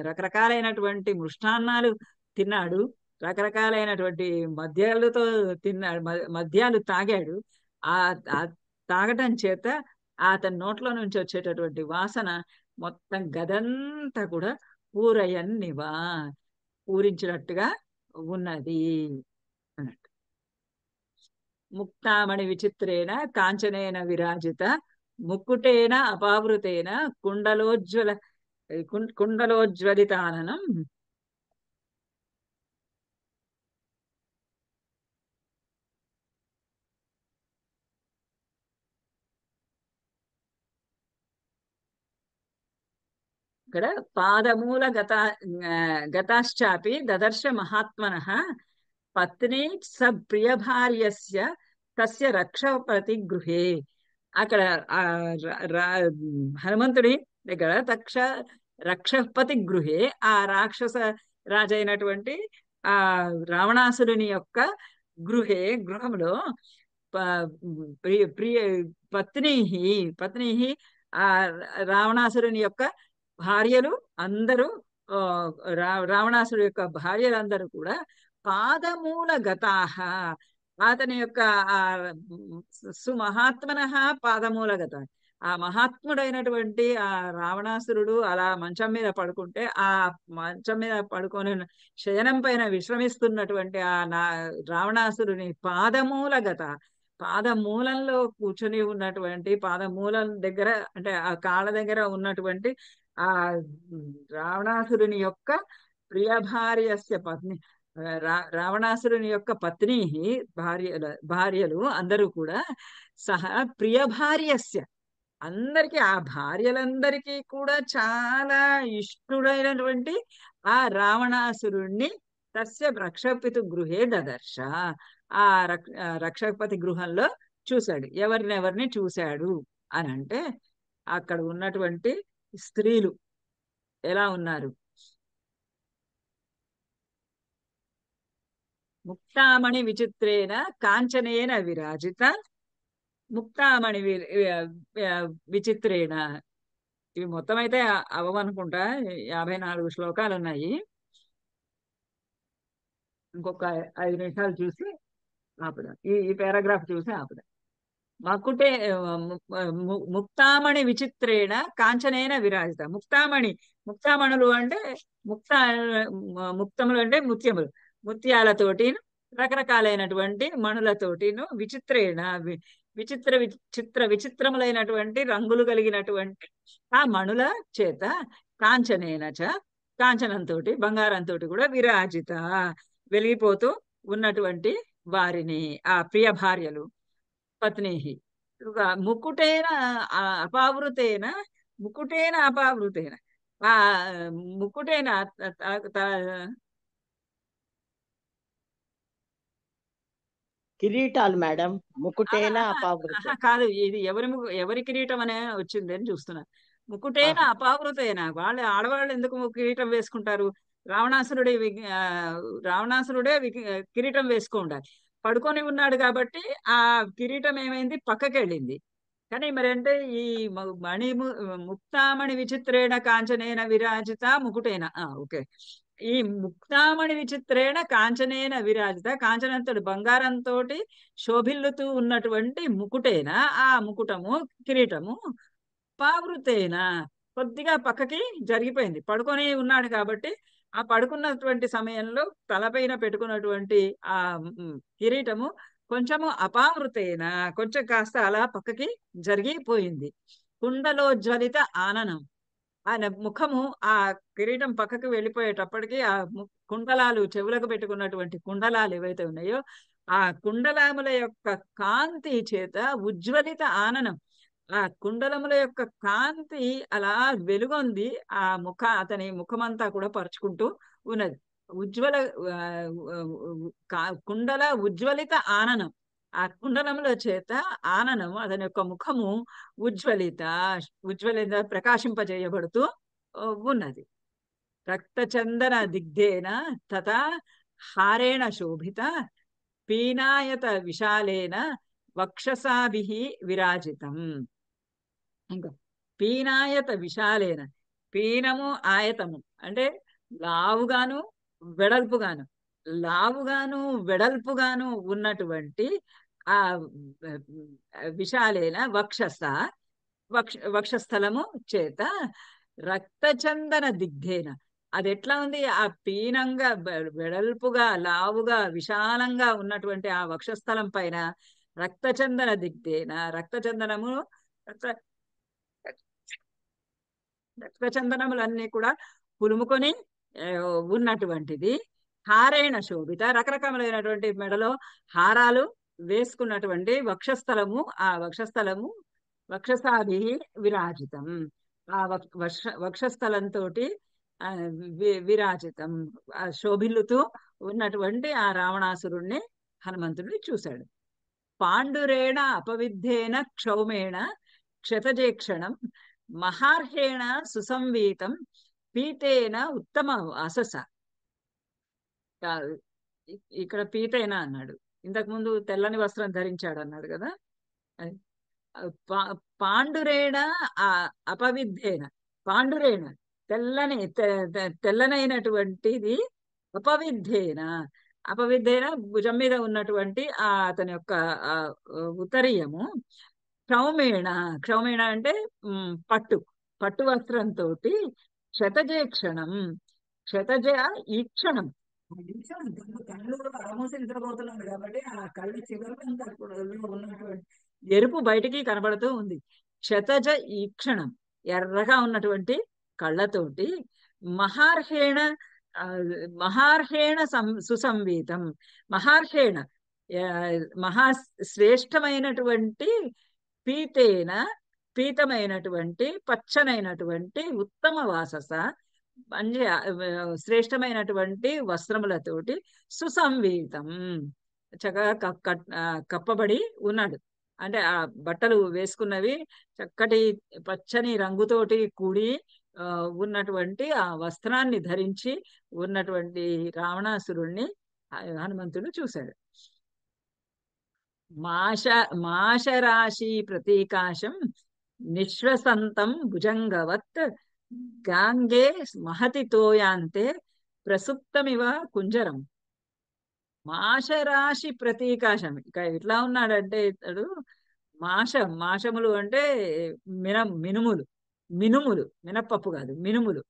రకరకాలైనటువంటి మృష్టాన్నాలు తిన్నాడు, రకరకాలైనటువంటి మద్యాలు తాగాడు. ఆ తాగటం చేత అతని నోట్లో నుంచి వచ్చేటటువంటి వాసన మొత్తం గదంతా కూడా పూరయన్నివా, పూరించినట్టుగా ఉన్నది అన్నట్టు. ముక్తామణి విచిత్రేణ కాంచనేన విరాజిత ముక్కుటేన అపావృతేన కుండలోజ్వలితాననం. ఇక్కడ పాదమూల గతాశ్చాపి దదర్శ మహాత్మనః పత్ని స ప్రియ భార్యస్య తస్య రక్షపతి గృహే. అక్కడ హనుమంతుడి దగ్గర రక్షపతి గృహే, ఆ రాక్షస రాజైనటువంటి ఆ రావణాసురుని యొక్క గృహంలో ప్రియ పత్ని ఆ రావణాసురుని యొక్క భార్యలు అందరూ, రావణాసురుడి యొక్క భార్యలందరూ కూడా పాదమూల గతాహ, అతని యొక్క సుమహాత్మన పాదమూల గత, ఆ మహాత్ముడైనటువంటి ఆ రావణాసురుడు అలా మంచం మీద పడుకుంటే, ఆ మంచం మీద పడుకొని శయనం పైన విశ్రమిస్తున్నటువంటి ఆ రావణాసురుని పాదమూలంలో కూర్చొని ఉన్నటువంటి పాదమూలం దగ్గర, అంటే ఆ కాళ్ళ దగ్గర ఉన్నటువంటి ఆ రావణాసురుని యొక్క ప్రియ భార్యస్య పత్ని, రావణాసురుని యొక్క పత్ని, భార్యలు అందరూ కూడా సహా ప్రియ భార్యస్య, అందరికీ ఆ భార్యలందరికీ కూడా చాలా ఇష్టుడైనటువంటి ఆ రావణాసురుణ్ణి తస్య రక్షపితు గృహే దదర్శ, ఆ రక్షపతి గృహంలో చూశాడు. ఎవరినెవరిని చూశాడు అని అంటే, అక్కడ ఉన్నటువంటి స్త్రీలు ఎలా ఉన్నారు? ముక్తామణి విచిత్రేణ కాంచనేన విరాజిత, ముక్తామణి విచిత్రేణ. ఇవి మొత్తం అయితే అవనుకుంటా 54 శ్లోకాలు ఉన్నాయి. ఇంకొక 5 నిమిషాలు చూసి ఆపుదాం. ఈ పారాగ్రాఫ్ చూసి ఆపుదాం. మకుటే ముక్తామణి విచిత్రేణ కాంచనేన విరాజిత. ముక్తామణులు అంటే ముక్తములు అంటే ముత్యములు, ముత్యాలతోటి రకరకాలైనటువంటి మణులతోటిను విచిత్రేణ విచిత్రములైనటువంటి రంగులు కలిగినటువంటి ఆ మణుల చేత కాంచనంతో బంగారంతో కూడా విరాజిత వెలిగిపోతూ ఉన్నటువంటి వారిని ఆ ప్రియ భార్యలు పత్ని ముకుటేన అపావృతేన ఆ ముకుటేన కిరీటాలు మేడం, ముకుటేన అపావృత కాదు, ఇది ఎవరి కిరీటం అనే వచ్చింది అని చూస్తున్నా. ముకుటేన అపావృతేన, ఆడవాళ్ళు ఎందుకు కిరీటం వేసుకుంటారు? రావణాసురుడే కిరీటం వేసుకోండాలి. పడుకొని ఉన్నాడు కాబట్టి ఆ కిరీటం ఏమైంది? పక్కకి వెళ్ళింది. కానీ మరి అంటే ఈ ముక్తామణి విచిత్రేణ కాంచనేన విరాజిత ముకుటేన, ఓకే. ఈ ముక్తామణి విచిత్రేణ కాంచనేన విరాజిత, కాంచనంతో బంగారంతో శోభిల్లుతూ ఉన్నటువంటి ముకుటేన, ఆ ముకుటము కిరీటము పావృతేన కొద్దిగా పక్కకి జరిగిపోయింది. పడుకొని ఉన్నాడు కాబట్టి ఆ పడుకున్నటువంటి సమయంలో తలపైన పెట్టుకున్నటువంటి ఆ కిరీటము కొంచెము అపావృతేన, కొంచెం కాస్త అలా పక్కకి జరిగిపోయింది. కుండలోజ్వలిత ఆననం, ఆయన ముఖము ఆ కిరీటం పక్కకు వెళ్ళిపోయేటప్పటికి ఆ కుండలాలు, చెవులకు పెట్టుకున్నటువంటి కుండలాలు ఏవైతే ఉన్నాయో ఆ కుండలముల యొక్క కాంతి చేత ఉజ్వలిత ఆననం, ఆ కుండలముల యొక్క కాంతి అలా వెలుగొంది. అతని ముఖమంతా కూడా పరుచుకుంటూ ఉన్నది. కుండల ఉజ్వలిత ఆననం, ఆ కుండలముల చేత ఆననం, అతని యొక్క ముఖము ఉజ్వలిత ప్రకాశింపజేయబడుతూ ఉన్నది. రక్తచందన దిగ్ధేన తథా హారేణ శోభిత పీనాయత విశాలేన వక్షసాభిః విరాజితం. ఇంకా పీనాయత విశాలేన, పీనము ఆయతము అంటే లావుగాను వెడల్పుగాను ఉన్నటువంటి ఆ విశాలేన వక్షస్థలము చేత రక్తచందన దిగ్ధేన, అది ఎట్లా ఉంది? ఆ పీనంగా వెడల్పుగా లావుగా విశాలంగా ఉన్నటువంటి ఆ వక్షస్థలం పైన రక్తచందన దిగ్ధేన, రక్తచందనములన్నీ కూడా పులుముకొని ఉన్నటువంటిది. హారేణ శోభిత, రకరకములైనటువంటి మెడలో హారాలు వేసుకున్నటువంటి వక్షస్థలము, ఆ వక్షసాభి విరాజితం, ఆ వక్షస్థలంతో విరాజితం, శోభిల్లుతూ ఉన్నటువంటి ఆ రావణాసురుణ్ణి హనుమంతుడిని చూశాడు. పాండురేణ అపవిద్ధేన క్షౌమేణ క్షతజేక్షణం మహార్హేణ సుసంవీతం పీతేన ఉత్తమ అసస. ఇక్కడ పీతేన అన్నాడు, ఇంతకు ముందు తెల్లని వస్త్రం ధరించాడు అన్నాడు కదా. పాండురేణ అపవిద్ధేన, పాండురేణ తెల్లనైనటువంటిది, అపవిద్ధేన భుజం మీద ఉన్నటువంటి అతని యొక్క ఉత్తరీయము క్షౌమేణ. క్షౌమేణ అంటే పట్టు పట్టు వస్త్రంతో శతజేక్షణం. శతజ ఈక్షణం. కళ్ళు ఆల్మోస్ట్ నిద్రపోతున్నాడు కాబట్టి ఆ కళ్ళు చివరికంతా కూడా ఉన్నటువంటి ఎరుపు బయటికి కనబడుతూ ఉంది. శతజ ఈక్షణం, ఎర్రగా ఉన్నటువంటి కళ్ళతోటి మహార్హేణ మహార్హేణ సుసంవీతం. మహార్హేణ మహా శ్రేష్టమైనటువంటి పీతేన పీతమైనటువంటి పచ్చనైనటువంటి ఉత్తమ వాసస మంచి శ్రేష్టమైనటువంటి వస్త్రములతోటి సుసంవీతం చక్కగా కప్పబడి ఉన్నాడు. అంటే ఆ బట్టలు వేసుకున్నవి చక్కటి పచ్చని రంగుతోటి కూడి ఉన్నటువంటి ఆ వస్త్రాన్ని ధరించి ఉన్నటువంటి రావణాసురుణ్ణి హనుమంతుడు చూశాడు. మాషరాశి ప్రతీకాశం నిశ్వసంతం భుజంగవత్ గాంగే మహతి తోయాంతే ప్రసుప్తమివ కుంజరం. మాషరాశి ప్రతీకాశం. ఇక ఎట్లా ఉన్నాడంటే ఇతడు మాషములు అంటే మినుములు మినప్పప్పు కాదు, మినుములు.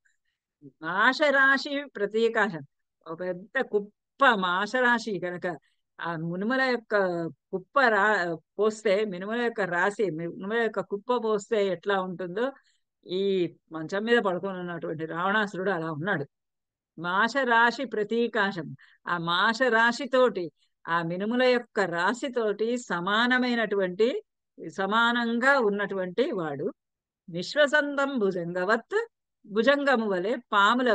మాషరాశి ప్రతీకాశం, ఒక పెద్ద కుప్ప మాషరాశి కనుక ఆ మినుముల యొక్క కుప్ప పోస్తే, మినుముల యొక్క రాశి, మినుముల యొక్క కుప్ప పోస్తే ఎట్లా ఉంటుందో ఈ మంచం మీద పడుకొని ఉన్నటువంటి రావణాసురుడు అలా ఉన్నాడు. మాషరాశి ప్రతీకాశం, ఆ మాషరాశితోటి ఆ మినుముల యొక్క రాశితోటి సమానంగా ఉన్నటువంటి వాడు. నిశ్వసంతం భుజంగవత్, భుజంగము వలె పాముల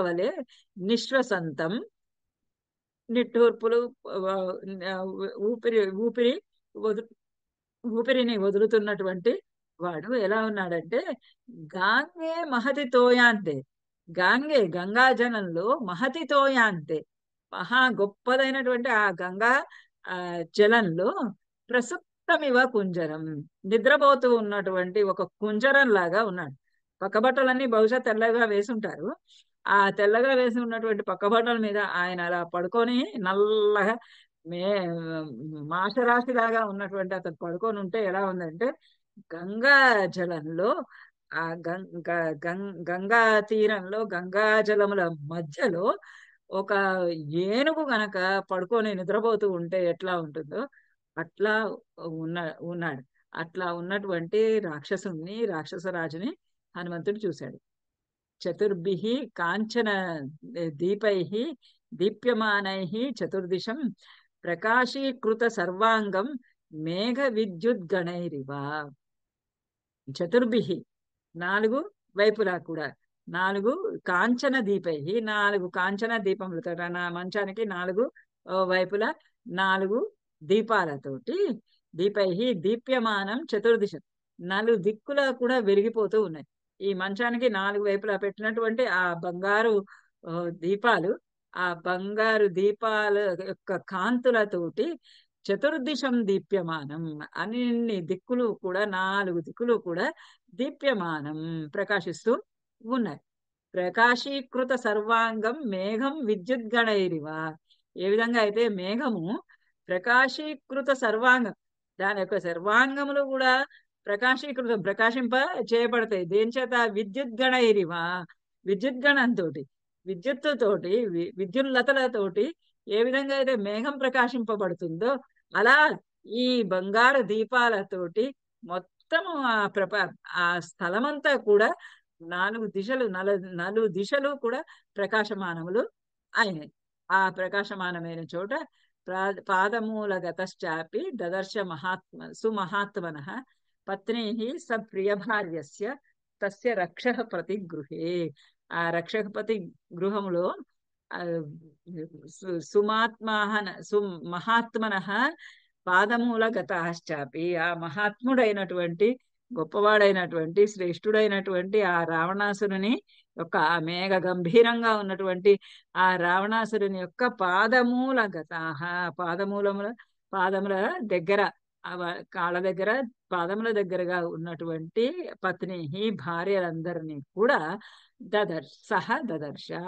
వలె నిశ్వసంతం, నిట్టూర్పులు ఊపిరిని వదులుతున్నటువంటి వాడు ఎలా ఉన్నాడంటే గాంగే మహతి తోయాంతే. గంగా జలంలో మహతి తోయాంతే, మహా గొప్పదైనటువంటి ఆ గంగా జలంలో ప్రసుప్తమివ కుంజరం, నిద్రపోతూ ఉన్నటువంటి ఒక కుంజరం లాగా ఉన్నాడు. పక్క బట్టలన్నీ బహుశా తెల్లగా వేసుంటారు. ఆ తెల్లగా వేసి ఉన్నటువంటి పక్క బట్టల మీద ఆయన అలా పడుకొని నల్లగా మాషరాశి లాగా ఉన్నటువంటి అతను పడుకొని ఉంటే ఎలా ఉందంటే గంగా జలంలో ఆ గంగా తీరంలో గంగా జలముల మధ్యలో ఒక ఏనుగు గనక పడుకొని నిద్రపోతూ ఉంటే ఎట్లా ఉంటుందో అట్లా ఉన్నాడు. అట్లా ఉన్నటువంటి రాక్షసరాజుని హనుమంతుడు చూశాడు. చతుర్భిః కాంచన దీపైః దీప్యమానైః చతుర్దిశం ప్రకాశీకృత సర్వాంగం మేఘ విద్యుద్గణైరివ. చతుర్భిః, 4 వైపులా కూడా 4 కాంచన దీపై, 4 కాంచన దీపములతో, నా మంచానికి 4 వైపులా 4 దీపాలతోటి, దీపై దీప్యమానం చతుర్దిశం, 4 దిక్కులా కూడా వెలిగిపోతూ ఉన్నాయి. ఈ మంచానికి 4 వైపులా పెట్టినటువంటి ఆ బంగారు దీపాలు, ఆ బంగారు దీపాల యొక్క కాంతులతోటి చతుర్దిశం దీప్యమానం, అన్ని దిక్కులు కూడా 4 దిక్కులు కూడా దీప్యమానం ప్రకాశిస్తూ ఉన్నాయి. ప్రకాశీకృత సర్వాంగం మేఘం విద్యుద్గణైరివ. ఏ విధంగా అయితే మేఘము ప్రకాశీకృత సర్వాంగం, దాని యొక్క సర్వాంగములు కూడా ప్రకాశింప చేయబడతాయి. దేని చేత? విద్యుద్గణైరివ, విద్యుద్గణంతో, విద్యుత్తుతోటి, విద్యుల్లతలతోటి ఏ విధంగా అయితే మేఘం ప్రకాశింపబడుతుందో అలా ఈ బంగారు దీపాలతోటి మొత్తము ఆ స్థలమంతా కూడా 4 దిశలు కూడా ప్రకాశమానములు అయినాయి. ఆ ప్రకాశమానమైన చోట పాదమూలగతశ్చాపి దదర్శ సుమహాత్మనః పత్నీః స ప్రియభార్యస్య తస్య రక్షః ప్రతి గృహే. ఆ రక్షకపతి గృహములో సుమహాత్మనః పాదమూలగతశ్చాపి, ఆ మహాత్ముడైనటువంటి గొప్పవాడైనటువంటి శ్రేష్ఠుడైనటువంటి ఆ రావణాసురుని యొక్క ఆ మేఘ గంభీరంగా ఉన్నటువంటి ఆ రావణాసురుని యొక్క పాదముల దగ్గర, కాళ్ళ దగ్గర, పాదముల దగ్గరగా ఉన్నటువంటి పత్ని భార్యలందరినీ కూడా దదర్శ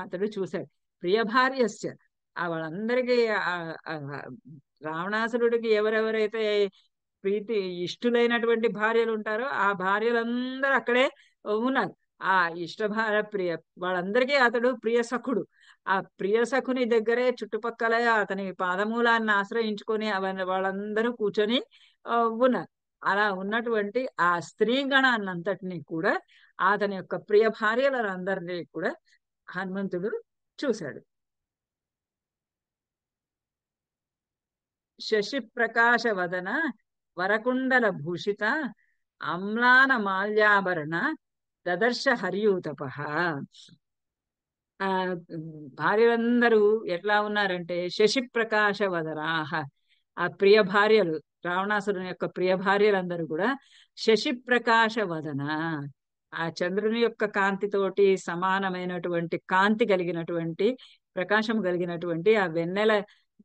అతడు చూశాడు. ప్రియ భార్యస్య, వాళ్ళందరికీ రావణాసురుడికి ఎవరెవరైతే ప్రీతి ఇష్టులైనటువంటి భార్యలు ఉంటారో ఆ భార్యలందరూ అక్కడే ఉన్నారు. ఆ ప్రియ వాళ్ళందరికీ అతడు ప్రియ సఖుడు. ఆ ప్రియ సఖుని దగ్గరే చుట్టుపక్కల అతని పాదమూలాన్ని ఆశ్రయించుకొని వాళ్ళందరూ కూర్చొని ఉన్నారు. అలా ఉన్నటువంటి ఆ స్త్రీ గణాన్నంతటినీ కూడా అతని యొక్క ప్రియ భార్యలందరినీ కూడా హనుమంతుడు చూశాడు. శశి ప్రకాశ వదన వరకుండల భూషిత అమ్లాన మాల్యాభరణ దదర్శ హరియూతప. ఆ భార్యలందరూ ఎట్లా ఉన్నారంటే శశి ప్రకాశ వదనాహ, ఆ ప్రియ భార్యలు, రావణాసురుని యొక్క ప్రియ భార్యలందరూ కూడా శశి ప్రకాశ వదన, ఆ చంద్రుని యొక్క కాంతితోటి సమానమైనటువంటి కాంతి కలిగినటువంటి, ప్రకాశం కలిగినటువంటి ఆ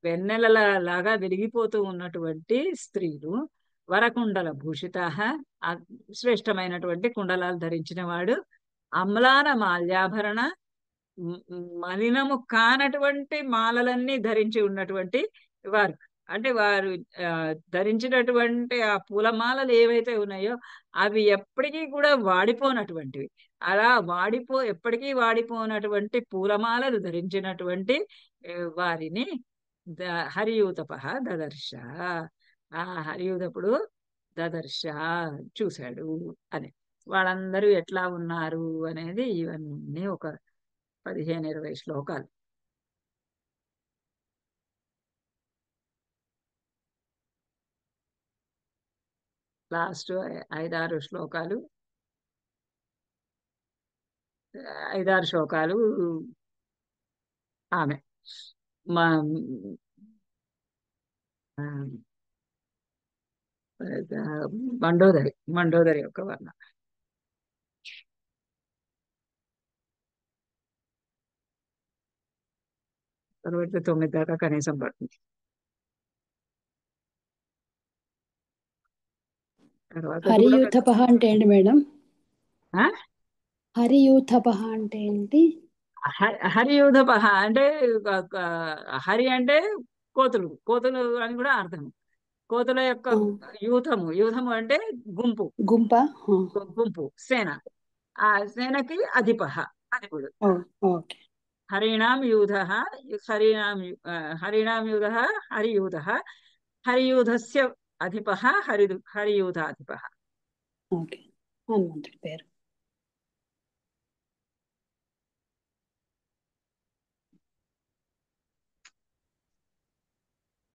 వెన్నెలల లాగా వెలిగిపోతూ ఉన్నటువంటి స్త్రీలు. వరకుండల భూషిత, శ్రేష్టమైనటువంటి కుండలాలు ధరించిన వాడు. అమ్లాన మాల్యాభరణ, మలినము కానటువంటి మాలలన్నీ ధరించి ఉన్నటువంటి వారు. అంటే వారు ధరించినటువంటి ఆ పూలమాలలు ఏవైతే ఉన్నాయో అవి ఎప్పటికీ కూడా వాడిపోనటువంటివి. అలా ఎప్పటికీ వాడిపోనటువంటి పూలమాలలు ధరించినటువంటి వారిని హరియూతప దదర్శ, ఆ హరియూతపుడు దదర్శ చూశాడు అని. వాళ్ళందరూ ఎట్లా ఉన్నారు అనేది ఇవన్నీ ఒక 15-20 శ్లోకాలు. లాస్ట్ 5-6 శ్లోకాలు, 5-6 శ్లోకాలు ఆమె మండోదరి యొక్క వర్ణ. తర్వాత 9 దాకా కనీసం పడుతుంది. హరియూథప అంటే ఏంటి మేడం? హరియూథప అంటే ఏంటి? హరియూథప అంటే హరి అంటే కోతులు అని కూడా అర్థం. కోతుల యొక్క యూథము అంటే గుంపు, సేన. ఆ సేనకి అధిపః, అధిపుడు. హరిణాం యూథ హరియూథ, హరియూథస్య అధిపః హరియూథాధిపః. హనుమంతుడి పేరు.